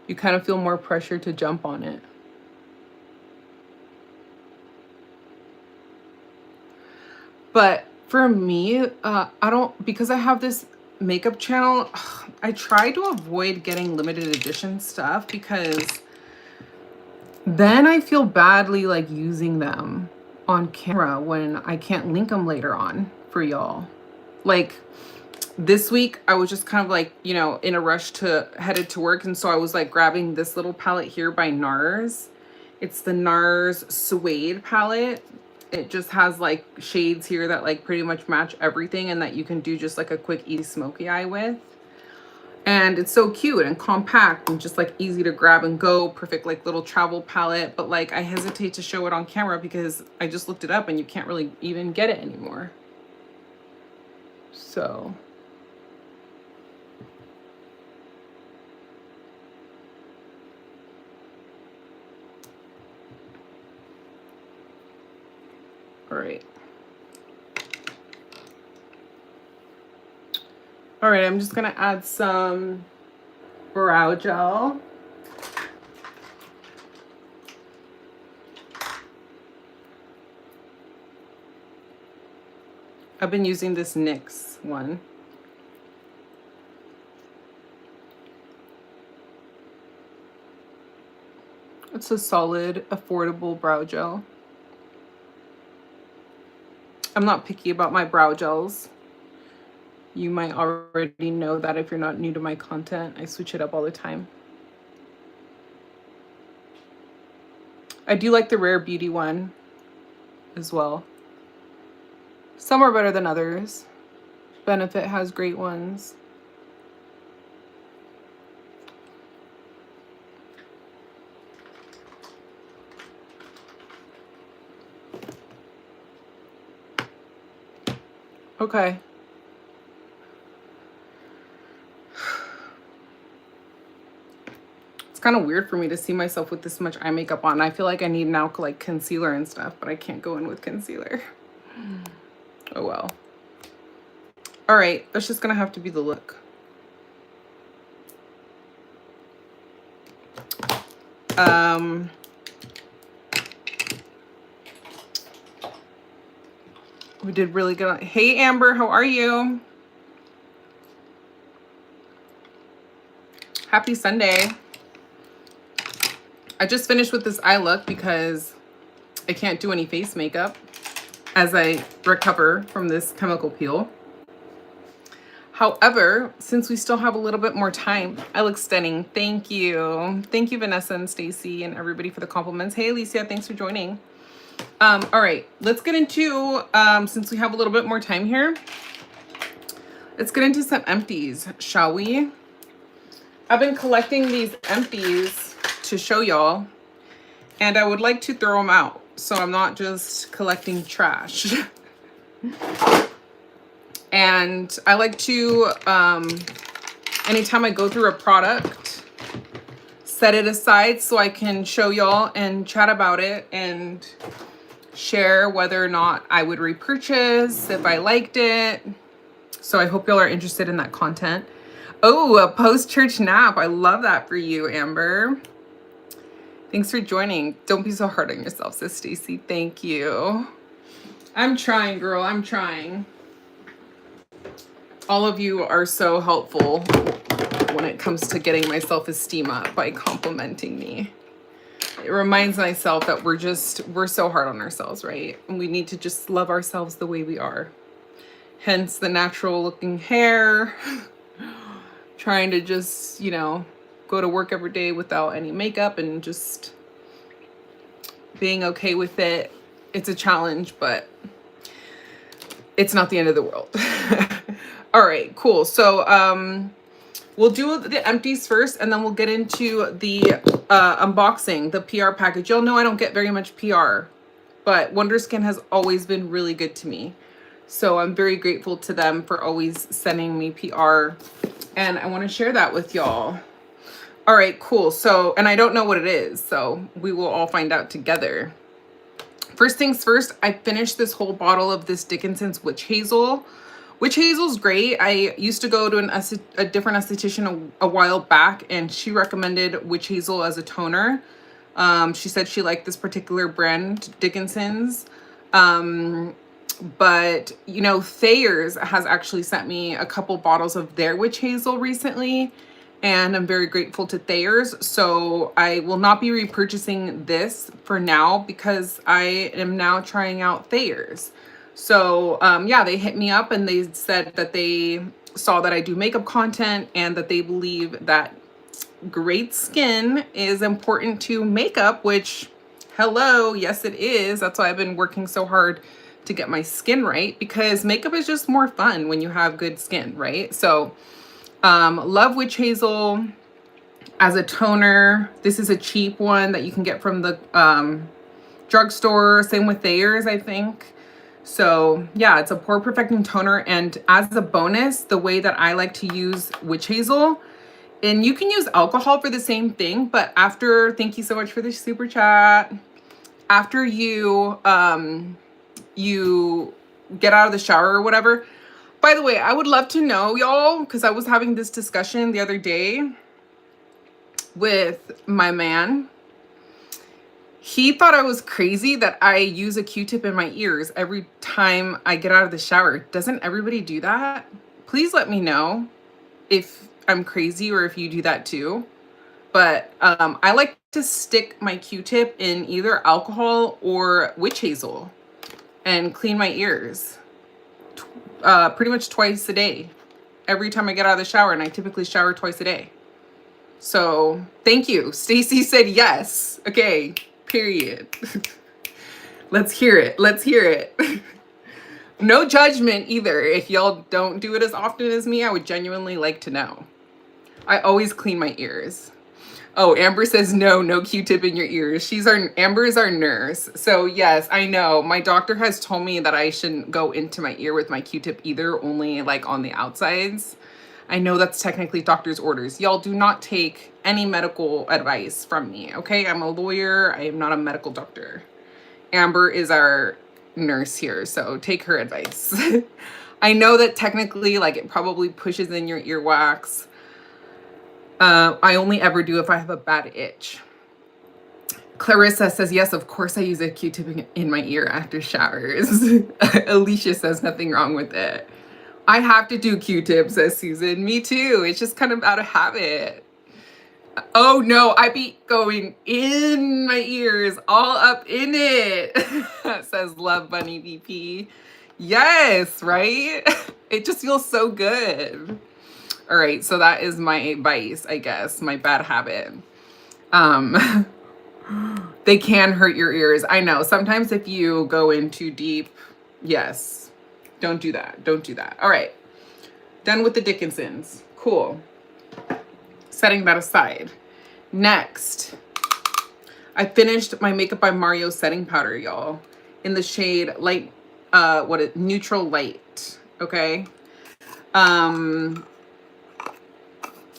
you kind of feel more pressure to jump on it. But for me, I don't, because I have this makeup channel, I try to avoid getting limited edition stuff because then I feel badly like using them on camera when I can't link them later on for y'all. Like this week, I was just kind of like, you know, in a rush to headed to work. And so I was like grabbing this little palette here by NARS. It's the NARS Suede palette. It just has like shades here that like pretty much match everything and that you can do just like a quick easy smoky eye with. And it's so cute and compact and just like easy to grab and go. Perfect like little travel palette. But like I hesitate to show it on camera because I just looked it up and you can't really even get it anymore. So all right. All right, I'm just gonna add some brow gel. I've been using this NYX one. It's a solid, affordable brow gel. I'm not picky about my brow gels. You might already know that if you're not new to my content. I switch it up all the time. I do like the Rare Beauty one as well. Some are better than others. Benefit has great ones. Okay. It's kind of weird for me to see myself with this much eye makeup on. I feel like I need now like concealer and stuff, but I can't go in with concealer. Oh well. All right, that's just gonna have to be the look. We did really good on, hey Amber, how are you? Happy Sunday. I just finished with this eye look because I can't do any face makeup as I recover from this chemical peel. However, since we still have a little bit more time, I look stunning. Thank you. Thank you, Vanessa and Stacy and everybody for the compliments. Hey, Alicia, thanks for joining. All right, let's get into, since we have a little bit more time here, let's get into some empties, shall we? I've been collecting these empties to show y'all, and I would like to throw them out, so I'm not just collecting trash. And I like to, anytime I go through a product, set it aside so I can show y'all and chat about it and share whether or not I would repurchase, if I liked it. So I hope y'all are interested in that content. Oh, a post-church nap. I love that for you, Amber. Thanks for joining. Don't be so hard on yourself, says Stacy. Thank you. I'm trying, girl. I'm trying. All of you are so helpful when it comes to getting my self-esteem up by complimenting me. It reminds myself that we're so hard on ourselves, right? And we need to just love ourselves the way we are. Hence the natural looking hair, trying to just, you know, go to work every day without any makeup and just being okay with it. It's a challenge, but it's not the end of the world. All right, cool. So we'll do the empties first, and then we'll get into the unboxing, the PR package. Y'all know I don't get very much PR, but WonderSkin has always been really good to me. So I'm very grateful to them for always sending me PR, and I want to share that with y'all. All right, cool. So, and I don't know what it is, so we will all find out together. First things first, I finished this whole bottle of this Dickinson's Witch Hazel. Witch Hazel's great. I used to go to a different esthetician a while back, and she recommended Witch Hazel as a toner. She said she liked this particular brand, Dickinson's. But, you know, Thayer's has actually sent me a couple bottles of their Witch Hazel recently, and I'm very grateful to Thayer's. So I will not be repurchasing this for now because I am now trying out Thayer's. So yeah, they hit me up and they said that they saw that I do makeup content and that they believe that great skin is important to makeup, which, hello, yes it is. That's why I've been working so hard to get my skin right, because makeup is just more fun when you have good skin, right? So love Witch Hazel as a toner. This is a cheap one that you can get from the drugstore. Same with Thayer's, I think. So yeah, it's a pore perfecting toner. And as a bonus, the way that I like to use Witch Hazel, and you can use alcohol for the same thing, but after, thank you so much for the super chat. After you you get out of the shower or whatever. By the way, I would love to know, y'all, because I was having this discussion the other day with my man. He thought I was crazy that I use a Q-tip in my ears every time I get out of the shower. Doesn't everybody do that? Please let me know if I'm crazy or if you do that too. But I like to stick my Q-tip in either alcohol or Witch Hazel and clean my ears pretty much twice a day, every time I get out of the shower, and I typically shower twice a day. So thank you. Stacy said yes. Okay, period. Let's hear it. Let's hear it. No judgment either. If y'all don't do it as often as me, I would genuinely like to know. I always clean my ears. Oh, Amber says no Q-tip in your ears. Amber is our nurse. So yes, I know. My doctor has told me that I shouldn't go into my ear with my Q-tip either, only like on the outsides. I know that's technically doctor's orders. Y'all do not take any medical advice from me, okay? I'm a lawyer. I am not a medical doctor. Amber is our nurse here, so take her advice. I know that technically, like, it probably pushes in your earwax. I only ever do if I have a bad itch. Clarissa says, yes, of course I use a Q-tip in my ear after showers. Alicia says, nothing wrong with it. I have to do Q-tips, says Susan. Me too. It's just kind of out of habit. Oh no, I be going in my ears, all up in it, says Love Bunny VP. Yes, right? It just feels so good. All right, so that is my vice, I guess, my bad habit. They can hurt your ears. I know. Sometimes if you go in too deep, yes. Don't do that. Don't do that. All right. Done with the Dickinsons. Cool. Setting that aside. Next, I finished my Makeup by Mario setting powder, y'all, in the shade light, neutral light. Okay.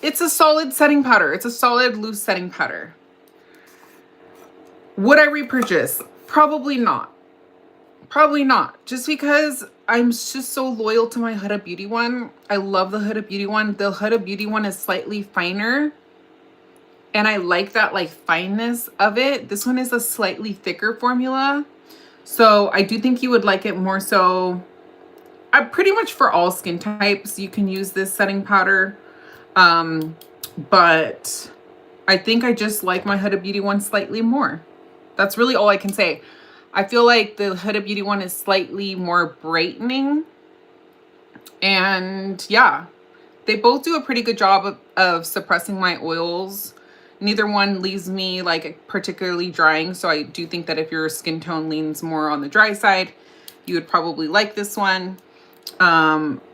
It's a solid setting powder. It's a solid loose setting powder. Would I repurchase? Probably not. Probably not. Just because I'm just so loyal to my Huda Beauty one. I love the Huda Beauty one. The Huda Beauty one is slightly finer. And I like that like fineness of it. This one is a slightly thicker formula. So I do think you would like it more so. Pretty much for all skin types, you can use this setting powder. But I think I just like my Huda Beauty one slightly more. That's really all I can say. I feel like the Huda Beauty one is slightly more brightening. And yeah, they both do a pretty good job of suppressing my oils. Neither one leaves me like particularly drying. So I do think that if your skin tone leans more on the dry side, you would probably like this one.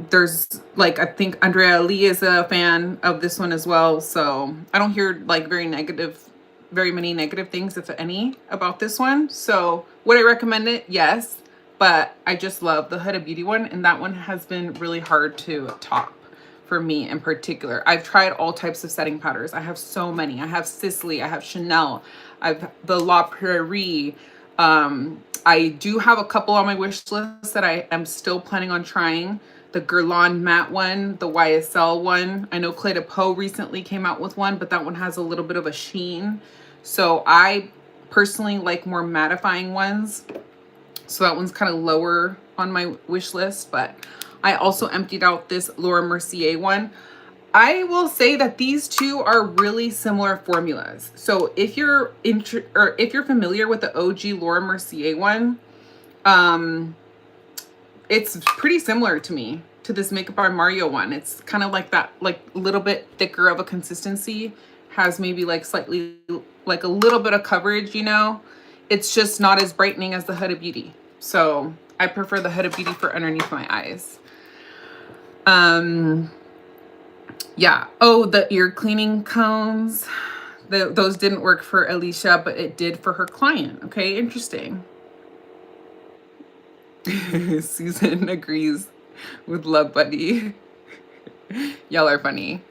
There's like, I think Andrea Lee is a fan of this one as well. So I don't hear like very many negative things, if any, about this one. So would I recommend it? Yes. But I just love the Huda Beauty one. And that one has been really hard to top for me in particular. I've tried all types of setting powders. I have so many. I have Sisley, I have Chanel, I've the La Prairie. I do have a couple on my wish list that I am still planning on trying. The Guerlain matte one, the YSL one. I know Clé de Peau recently came out with one, but that one has a little bit of a sheen. So I personally like more mattifying ones. So that one's kind of lower on my wish list, but I also emptied out this Laura Mercier one. I will say that these two are really similar formulas. So if you're familiar with the OG Laura Mercier one, it's pretty similar to me, to this Makeup by Mario one. It's kind of like that, like a little bit thicker of a consistency, has maybe like slightly, like a little bit of coverage, you know? It's just not as brightening as the Huda Beauty. So I prefer the Huda Beauty for underneath my eyes. Yeah. Oh, the ear cleaning cones. Those didn't work for Alicia, but it did for her client. Okay, interesting. Susan agrees with Love Buddy. Y'all are funny.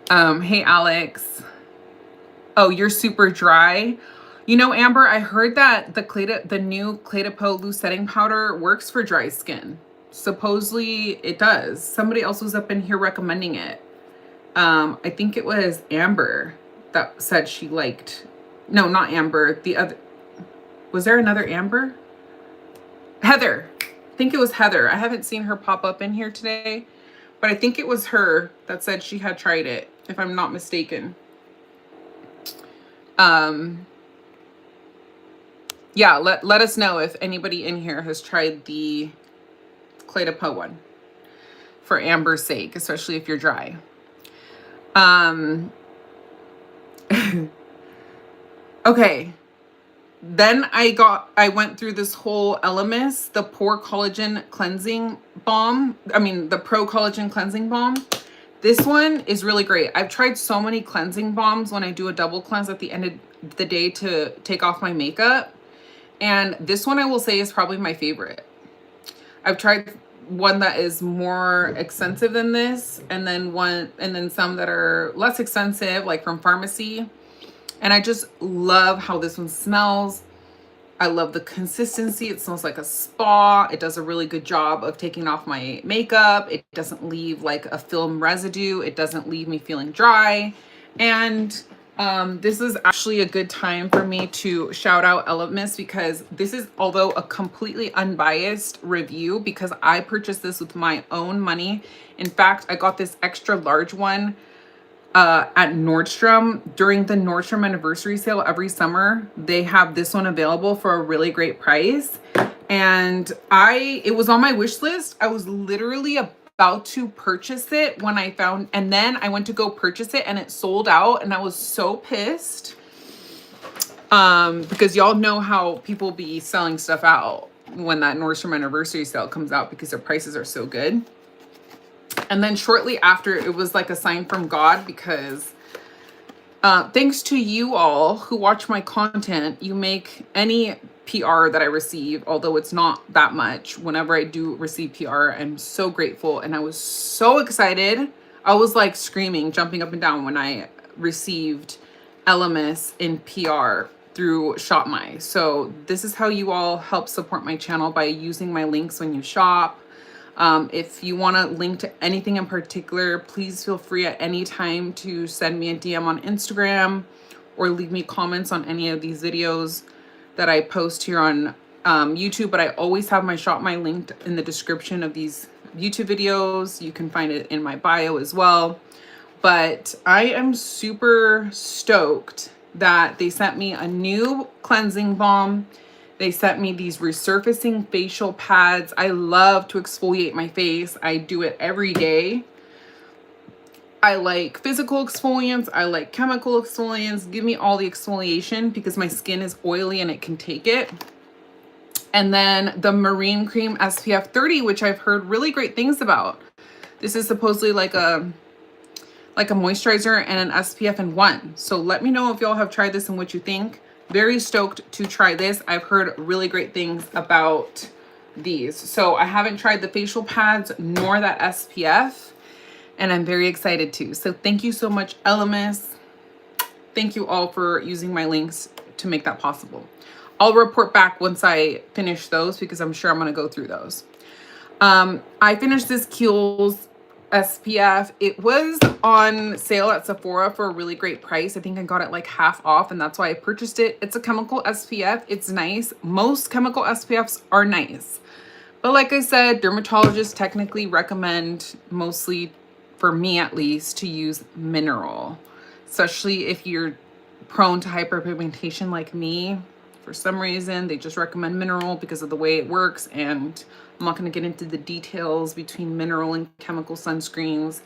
Hey, Alex. Oh, you're super dry. You know, Amber, I heard that the new Clé de Peau loose setting powder works for dry skin. Supposedly it does. Somebody else was up in here recommending it. I think it was Amber that said she liked. No, not Amber. The other. Was there another Amber? Heather. I think it was Heather. I haven't seen her pop up in here today, but I think it was her that said she had tried it, if I'm not mistaken. Yeah, let us know if anybody in here has tried the Clé de Peau one for Amber's sake, especially if you're dry. Okay. Then I went through this whole Elemis, the Pore Collagen Cleansing Balm. I mean, the Pro Collagen Cleansing Balm. This one is really great. I've tried so many cleansing balms when I do a double cleanse at the end of the day to take off my makeup. And this one I will say is probably my favorite. I've tried one that is more expensive than this, and then some that are less expensive, like from pharmacy. And I just love how this one smells. I love the consistency. It smells like a spa. It does a really good job of taking off my makeup. It doesn't leave like a film residue. It doesn't leave me feeling dry. And this is actually a good time for me to shout out Elemis, because this is, although a completely unbiased review, because I purchased this with my own money. In fact, I got this extra large one at Nordstrom during the Nordstrom anniversary sale every summer. They have this one available for a really great price. and it was on my wish list. I was literally about to purchase it when I found, and then I went to go purchase it and it sold out, and I was so pissed. Because y'all know how people be selling stuff out when that Nordstrom anniversary sale comes out because their prices are so good. And then shortly after, it was like a sign from God, because thanks to you all who watch my content, you make any PR that I receive, although it's not that much, whenever I do receive PR, I'm so grateful. And I was so excited. I was like screaming, jumping up and down when I received LMS in PR through ShopMy. So this is how you all help support my channel, by using my links when you shop. If you want to link to anything in particular, please feel free at any time to send me a DM on Instagram or leave me comments on any of these videos that I post here on YouTube. But I always have my ShopMy linked in the description of these YouTube videos. You can find it in my bio as well. But I am super stoked that they sent me a new cleansing balm. They sent me these resurfacing facial pads. I love to exfoliate my face. I do it every day. I like physical exfoliants. I like chemical exfoliants. Give me all the exfoliation because my skin is oily and it can take it. And then the Marine Cream SPF 30, which I've heard really great things about. This is supposedly like a moisturizer and an SPF in one. So let me know if y'all have tried this and what you think. Very stoked to try this. I've heard really great things about these. So I haven't tried the facial pads nor that SPF, and I'm very excited too. So thank you so much, LMS. Thank you all for using my links to make that possible. I'll report back once I finish those, because I'm sure I'm gonna go through those. I finished this Kiehl's SPF. It was on sale at Sephora for a really great price. I think I got it like half off, and that's why I purchased it. It's a chemical SPF. It's nice. Most chemical SPFs are nice, but like I said, dermatologists technically recommend, mostly for me at least, to use mineral, especially if you're prone to hyperpigmentation like me. For some reason, they just recommend mineral because of the way it works, and I'm not going to get into the details between mineral and chemical sunscreens,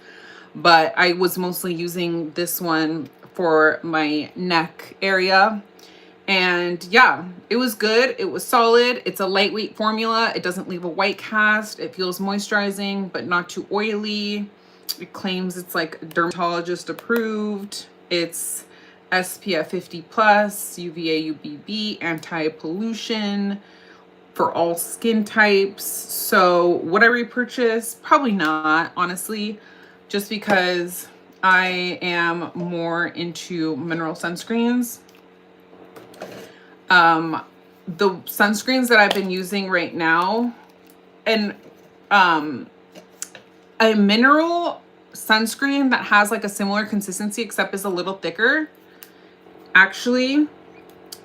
but I was mostly using this one for my neck area. And yeah, it was good. It was solid. It's a lightweight formula. It doesn't leave a white cast. It feels moisturizing, but not too oily. It claims it's like dermatologist approved. It's SPF 50 plus, UVA, UVB, anti-pollution for all skin types. So would I repurchase? Probably not, honestly, just because I am more into mineral sunscreens. The sunscreens that I've been using right now, and a mineral sunscreen that has like a similar consistency except is a little thicker, actually,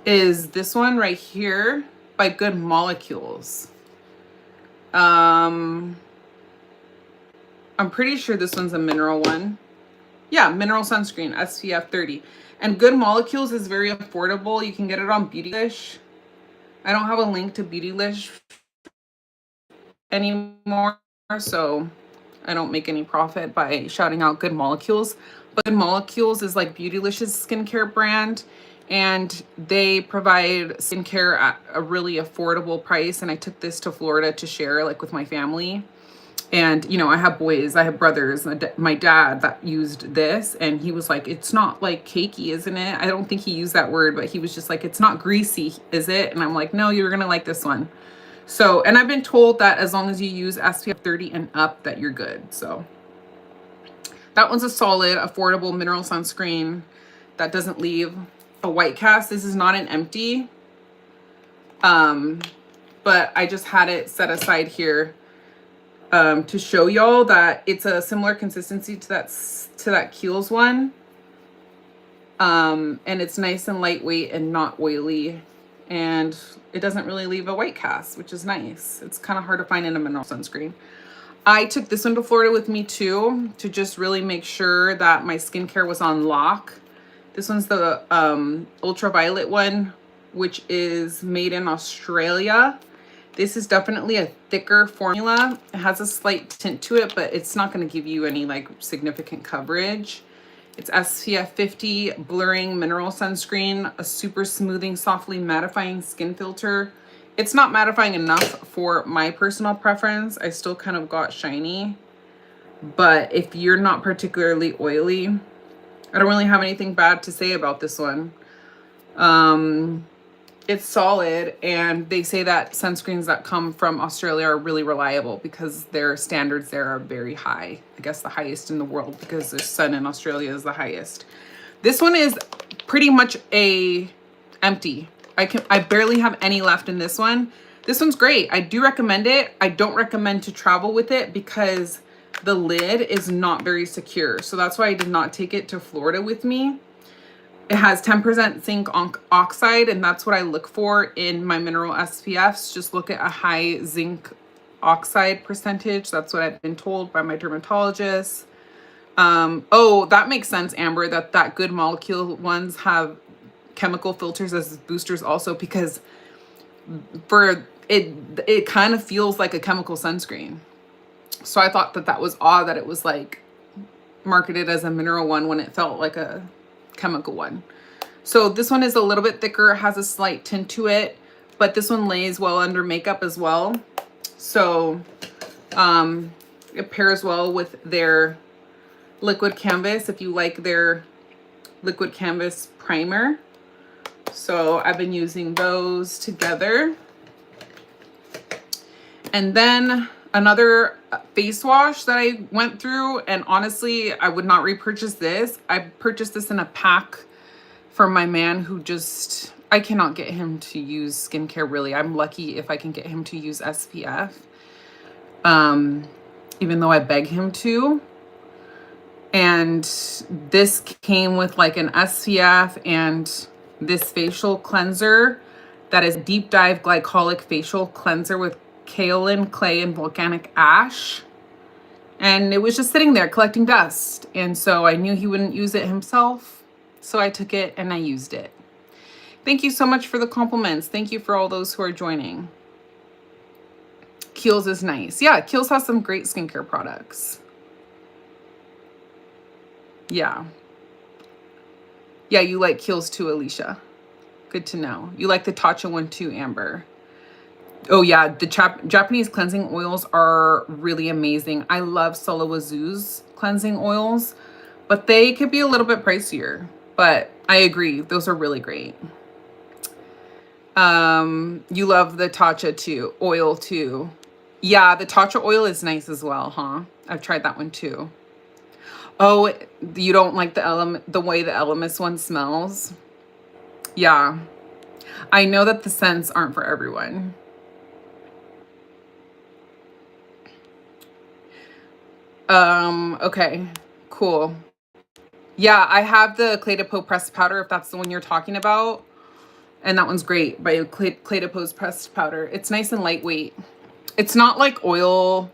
is this one right here by Good Molecules. I'm pretty sure this one's a mineral one. Yeah, mineral sunscreen, SPF 30. And Good Molecules is very affordable. You can get it on Beautylish. I don't have a link to Beautylish anymore, so I don't make any profit by shouting out Good Molecules. But Good Molecules is like Beautylish's skincare brand, and they provide skincare at a really affordable price. And I took this to Florida to share like with my family. And, you know, I have boys, I have brothers, my dad that used this, and he was like, it's not like cakey, isn't it? I don't think he used that word, but he was just like, it's not greasy, is it? And I'm like, no, you're going to like this one. So, and I've been told that as long as you use SPF 30 and up, that you're good. So that one's a solid, affordable mineral sunscreen that doesn't leave a white cast. This is not an empty, but I just had it set aside here to show y'all that it's a similar consistency to that Kiehl's one. And it's nice and lightweight and not oily, and it doesn't really leave a white cast, which is nice. It's kind of hard to find in a mineral sunscreen. I took this one to Florida with me too, to just really make sure that my skincare was on lock. This one's the ultraviolet one, which is made in Australia. This is definitely a thicker formula. It has a slight tint to it, but it's not going to give you any like significant coverage. It's SPF 50 blurring mineral sunscreen, a super smoothing, softly mattifying skin filter. It's not mattifying enough for my personal preference. I still kind of got shiny, but if you're not particularly oily, I don't really have anything bad to say about this one. It's solid, and they say that sunscreens that come from Australia are really reliable because their standards there are very high. I guess the highest in the world because the sun in Australia is the highest. This one is pretty much a empty. I barely have any left in this one. This one's great. I do recommend it. I don't recommend to travel with it because the lid is not very secure. So that's why I did not take it to Florida with me. It has 10% zinc oxide, and that's what I look for in my mineral SPFs. Just look at a high zinc oxide percentage. That's what I've been told by my dermatologist. Oh, that makes sense, Amber, that Good Molecule ones have chemical filters as boosters also, because for it kind of feels like a chemical sunscreen. So I thought that was odd that it was like marketed as a mineral one when it felt like a chemical one. So this one is a little bit thicker, has a slight tint to it, but this one lays well under makeup as well. So it pairs well with their liquid canvas if you like their liquid canvas primer. So I've been using those together. And then another face wash that I went through, and honestly, I would not repurchase this. I purchased this in a pack for my man who just, I cannot get him to use skincare really. I'm lucky if I can get him to use SPF, even though I beg him to. And this came with like an SPF and this facial cleanser that is deep dive glycolic facial cleanser with kaolin, clay, and volcanic ash. And it was just sitting there collecting dust. And so I knew he wouldn't use it himself. So I took it and I used it. Thank you so much for the compliments. Thank you for all those who are joining. Kiehl's is nice. Yeah, Kiehl's has some great skincare products. Yeah. Yeah, you like Kiehl's too, Alicia. Good to know. You like the Tatcha one too, Amber. Oh yeah, the Japanese cleansing oils are really amazing. I love Solowazu's cleansing oils, but they could be a little bit pricier. But I agree, those are really great. You love the Tatcha too, oil too. Yeah, the Tatcha oil is nice as well, huh? I've tried that one too. Oh, you don't like the way the Elemis one smells? Yeah. I know that the scents aren't for everyone. Okay, cool. Yeah, I have the Clé de Peau pressed powder, if that's the one you're talking about. And that one's great, by Clé de Peau's pressed powder. It's nice and lightweight. It's not like oil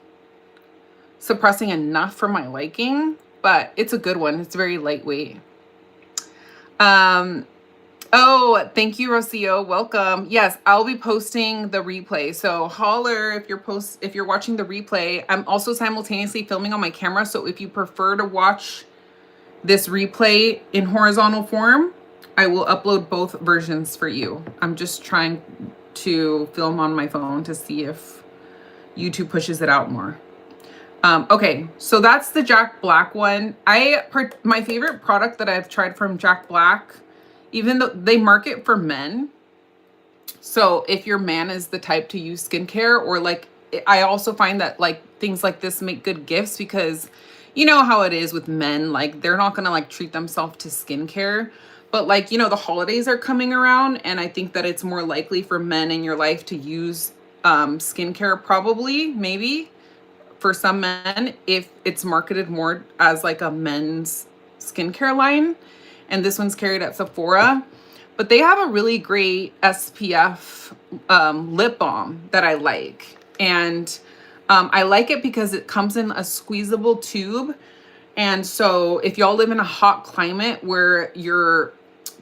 suppressing enough for my liking, but it's a good one. It's very lightweight. Oh, thank you, Rocio. Welcome. Yes, I'll be posting the replay. So holler if you're watching the replay. I'm also simultaneously filming on my camera. So if you prefer to watch this replay in horizontal form, I will upload both versions for you. I'm just trying to film on my phone to see if YouTube pushes it out more. Okay, so that's the Jack Black one. My favorite product that I've tried from Jack Black, even though they market for men. So if your man is the type to use skincare, or like, I also find that like things like this make good gifts, because you know how it is with men, like they're not gonna like treat themselves to skincare, but like, you know, the holidays are coming around, and I think that it's more likely for men in your life to use skincare, probably, maybe for some men, if it's marketed more as like a men's skincare line. And this one's carried at Sephora, but they have a really great SPF lip balm that I like. And I like it because it comes in a squeezable tube. And so if y'all live in a hot climate where your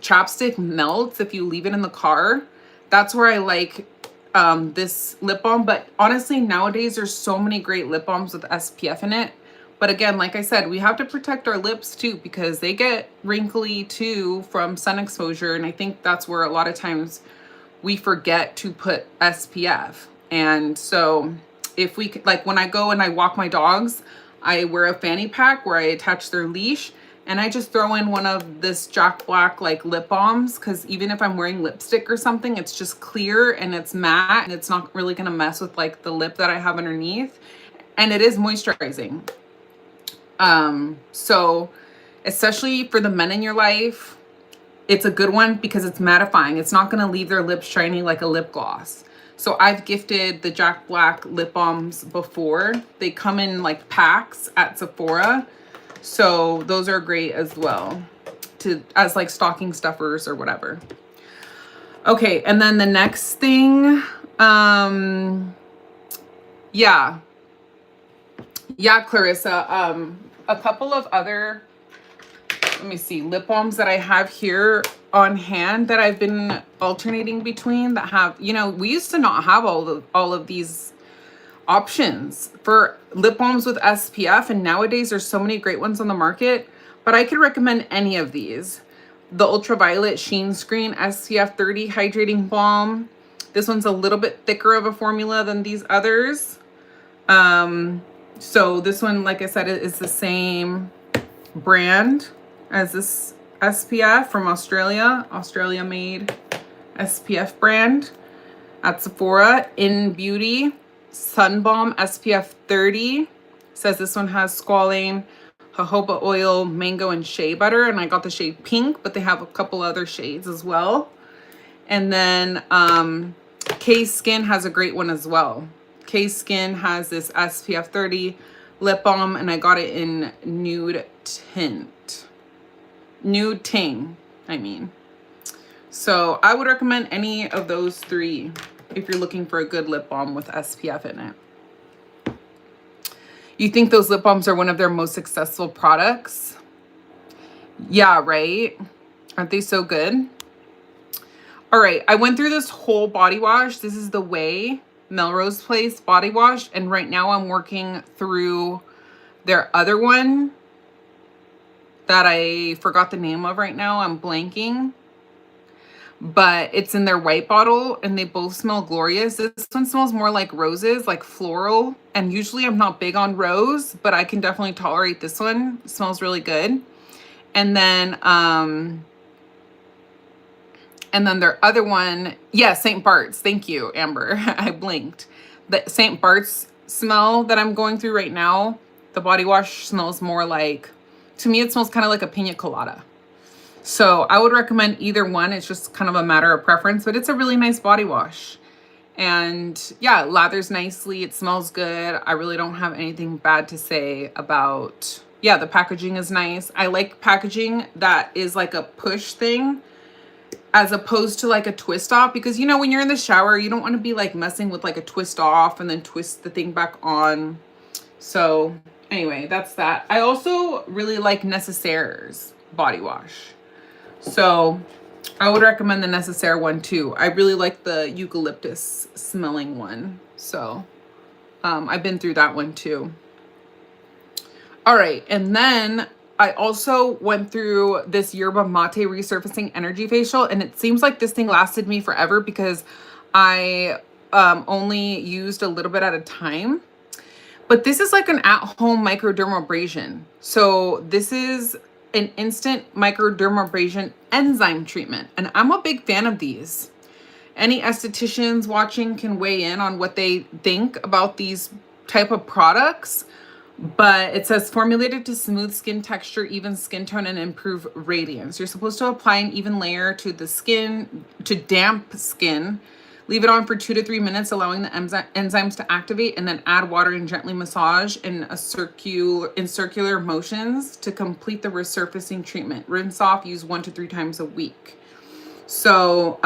chapstick melts if you leave it in the car, that's where I like this lip balm, but honestly, nowadays there's so many great lip balms with SPF in it. But again, like I said, we have to protect our lips too, because they get wrinkly too from sun exposure. And I think that's where a lot of times we forget to put SPF. And so if we could, like when I go and I walk my dogs, I wear a fanny pack where I attach their leash, and I just throw in one of this Jack Black like lip balms, because even if I'm wearing lipstick or something, it's just clear and it's matte and it's not really gonna mess with like the lip that I have underneath. And it is moisturizing. So especially for the men in your life, it's a good one because it's mattifying. It's not gonna leave their lips shiny like a lip gloss. So I've gifted the Jack Black lip balms before. They come in like packs at Sephora. So those are great as well as like stocking stuffers or whatever. Okay, and then the next thing, yeah, Clarissa, a couple of other, let me see, lip balms that I have here on hand that I've been alternating between that have, you know, we used to not have all of these options for lip balms with SPF, and nowadays there's so many great ones on the market, but I could recommend any of these. The Ultraviolet Sheen Screen SPF 30 Hydrating Balm. This one's a little bit thicker of a formula than these others. So this one, like I said, is the same brand as this SPF from Australia made SPF brand at Sephora. In Beauty Sun Balm SPF 30. Says this one has squalane, jojoba oil, mango, and shea butter. And I got the shade pink, but they have a couple other shades as well. And then K Skin has a great one as well. K Skin has this SPF 30 lip balm, and I got it in nude tint. Nude ting, I mean. So I would recommend any of those three if you're looking for a good lip balm with SPF in it. You think those lip balms are one of their most successful products? Yeah, right? Aren't they so good? All right, I went through this whole body wash. This is the Way Melrose Place body wash, and right now I'm working through their other one that I forgot the name of right now. I'm blanking. But it's in their white bottle, and they both smell glorious. This one smells more like roses, like floral. And usually I'm not big on rose, but I can definitely tolerate this one. It smells really good. And then their other one, yeah, St. Bart's. Thank you, Amber. I blinked. The St. Bart's smell that I'm going through right now, the body wash smells more like, to me, it smells kind of like a pina colada. So I would recommend either one. It's just kind of a matter of preference, but it's a really nice body wash. And yeah, it lathers nicely. It smells good. I really don't have anything bad to say about, yeah, the packaging is nice. I like packaging that is like a push thing as opposed to like a twist off, because you know, when you're in the shower, you don't want to be like messing with like a twist off and then twist the thing back on. So anyway, that's that. I also really like Necessaire's body wash. So I would recommend the Necessaire one too. I really like the eucalyptus smelling one. So I've been through that one too. All right. And then I also went through this Yerba Mate Resurfacing Energy Facial, and it seems like this thing lasted me forever because I only used a little bit at a time. But this is like an at-home microdermabrasion. So this is an instant microdermabrasion enzyme treatment, and I'm a big fan of these. Any estheticians watching can weigh in on what they think about these type of products, but it says formulated to smooth skin texture, even skin tone, and improve radiance. You're supposed to apply an even layer to the skin, to damp skin. Leave it on for 2 to 3 minutes, allowing the enzymes to activate, and then add water and gently massage in circular motions to complete the resurfacing treatment. Rinse off, use 1 to 3 times a week. So,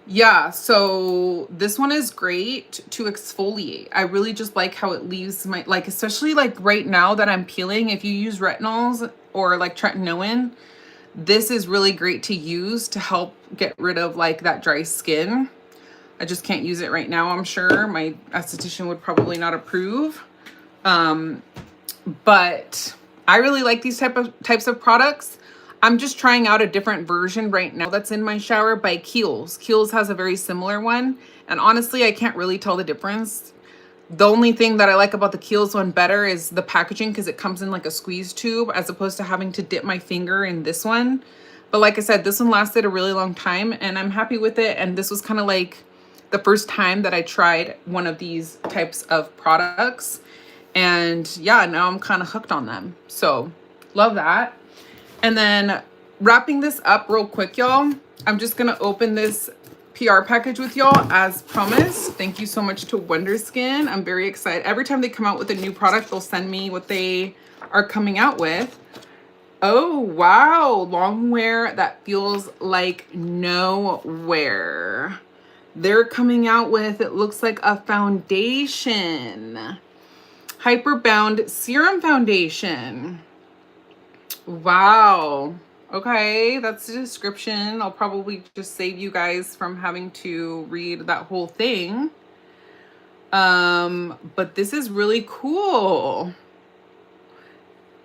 yeah, so this one is great to exfoliate. I really just like how it leaves my, like, especially like right now that I'm peeling, if you use retinols or like tretinoin, This is really great to use to help get rid of like that dry skin. I just can't use it right now, I'm sure. My esthetician would probably not approve. But I really like these types of products. I'm just trying out a different version right now that's in my shower by Kiehl's. Kiehl's has a very similar one. And honestly, I can't really tell the difference. The only thing that I like about the Kiehl's one better is the packaging, because it comes in like a squeeze tube as opposed to having to dip my finger in this one. But like I said, this one lasted a really long time and I'm happy with it. And this was kind of like the first time that I tried one of these types of products. And yeah, now I'm kind of hooked on them. So love that. And then wrapping this up real quick, y'all, I'm just going to open this PR package with y'all as promised. Thank you so much to WONDERSKIN. I'm very excited. Every time they come out with a new product, they'll send me what they are coming out with. Oh, wow. Long wear that feels like nowhere. They're coming out with, it looks like a foundation. Hyperbound Serum Foundation. Wow. Okay, that's the description. I'll probably just save you guys from having to read that whole thing. But this is really cool.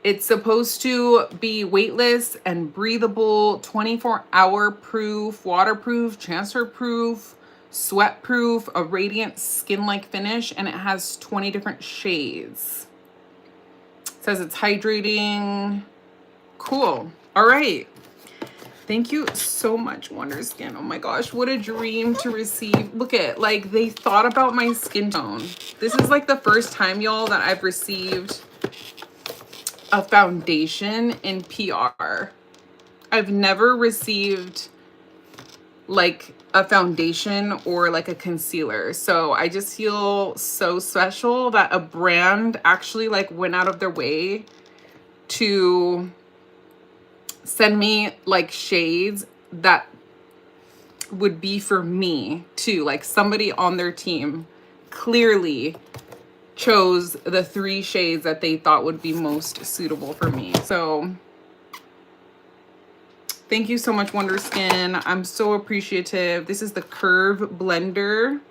It's supposed to be weightless and breathable, 24-hour proof, waterproof, transfer proof, sweat proof, a radiant skin-like finish, and it has 20 different shades. It says it's hydrating. Cool. All right. Thank you so much, WONDERSKIN. Oh my gosh, what a dream to receive. Look at, like, they thought about my skin tone. This is like the first time, y'all, that I've received a foundation in PR. I've never received like a foundation or like a concealer. So I just feel so special that a brand actually like went out of their way to send me like shades that would be for me too. Like somebody on their team clearly chose the 3 shades that they thought would be most suitable for me. So thank you so much, WONDERSKIN. I'm so appreciative. This is the Curve Blender.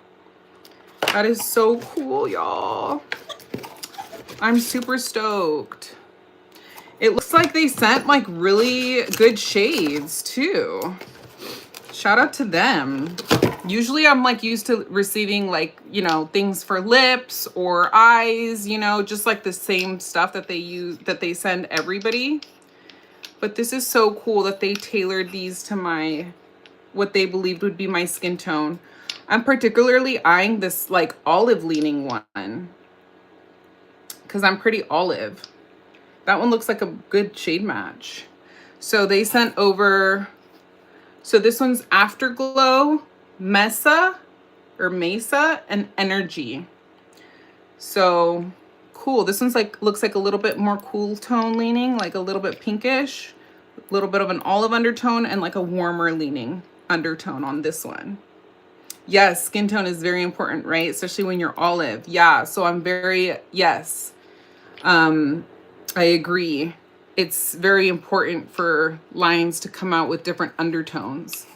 That is so cool, y'all. I'm super stoked. It looks like they sent like really good shades too. Shout out to them. Usually I'm like used to receiving like, you know, things for lips or eyes, you know, just like the same stuff that they use, that they send everybody. But this is so cool that they tailored these to my, what they believed would be my skin tone. I'm particularly eyeing this like olive leaning one because I'm pretty olive. That one looks like a good shade match. So they sent over, so this one's Afterglow, Mesa, and Energy. So cool. This one's like, looks like a little bit more cool tone leaning, like a little bit pinkish, a little bit of an olive undertone, and like a warmer leaning undertone on this one. Yes, skin tone is very important, right? Especially when you're olive. Yeah, so I'm very, yes. I agree. It's very important for lines to come out with different undertones.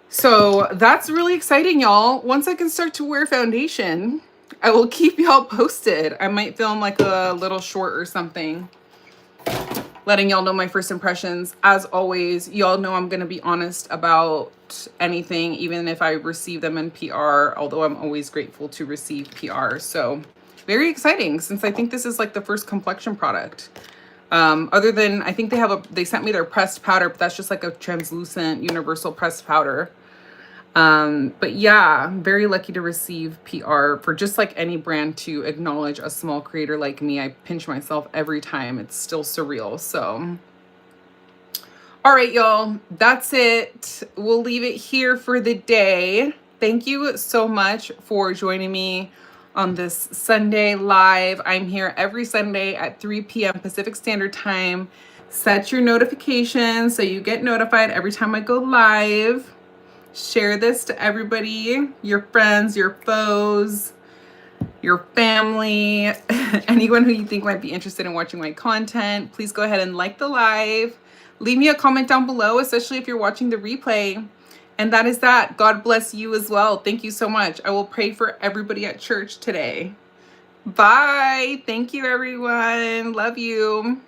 So that's really exciting, y'all. Once I can start to wear foundation, I will keep y'all posted. I might film like a little short or something, letting y'all know my first impressions. As always, y'all know I'm going to be honest about anything, even if I receive them in PR, although I'm always grateful to receive PR. So very exciting, since I think this is like the first complexion product. Other than, I think they sent me their pressed powder, but that's just like a translucent universal pressed powder. But yeah, I'm very lucky to receive PR for just like any brand to acknowledge a small creator like me. I pinch myself every time. It's still surreal. So, all right, y'all, that's it. We'll leave it here for the day. Thank you so much for joining me on this Sunday live. I'm here every Sunday at 3 p.m. Pacific Standard Time. Set your notifications so you get notified every time I go live. Share this to everybody, your friends, your foes, your family, anyone who you think might be interested in watching my content. Please go ahead and like the live. leave me a comment down below, especially if you're watching the replay. And that is that. God bless you as well. Thank you so much. I will pray for everybody at church today. Bye. Thank you, everyone. Love you.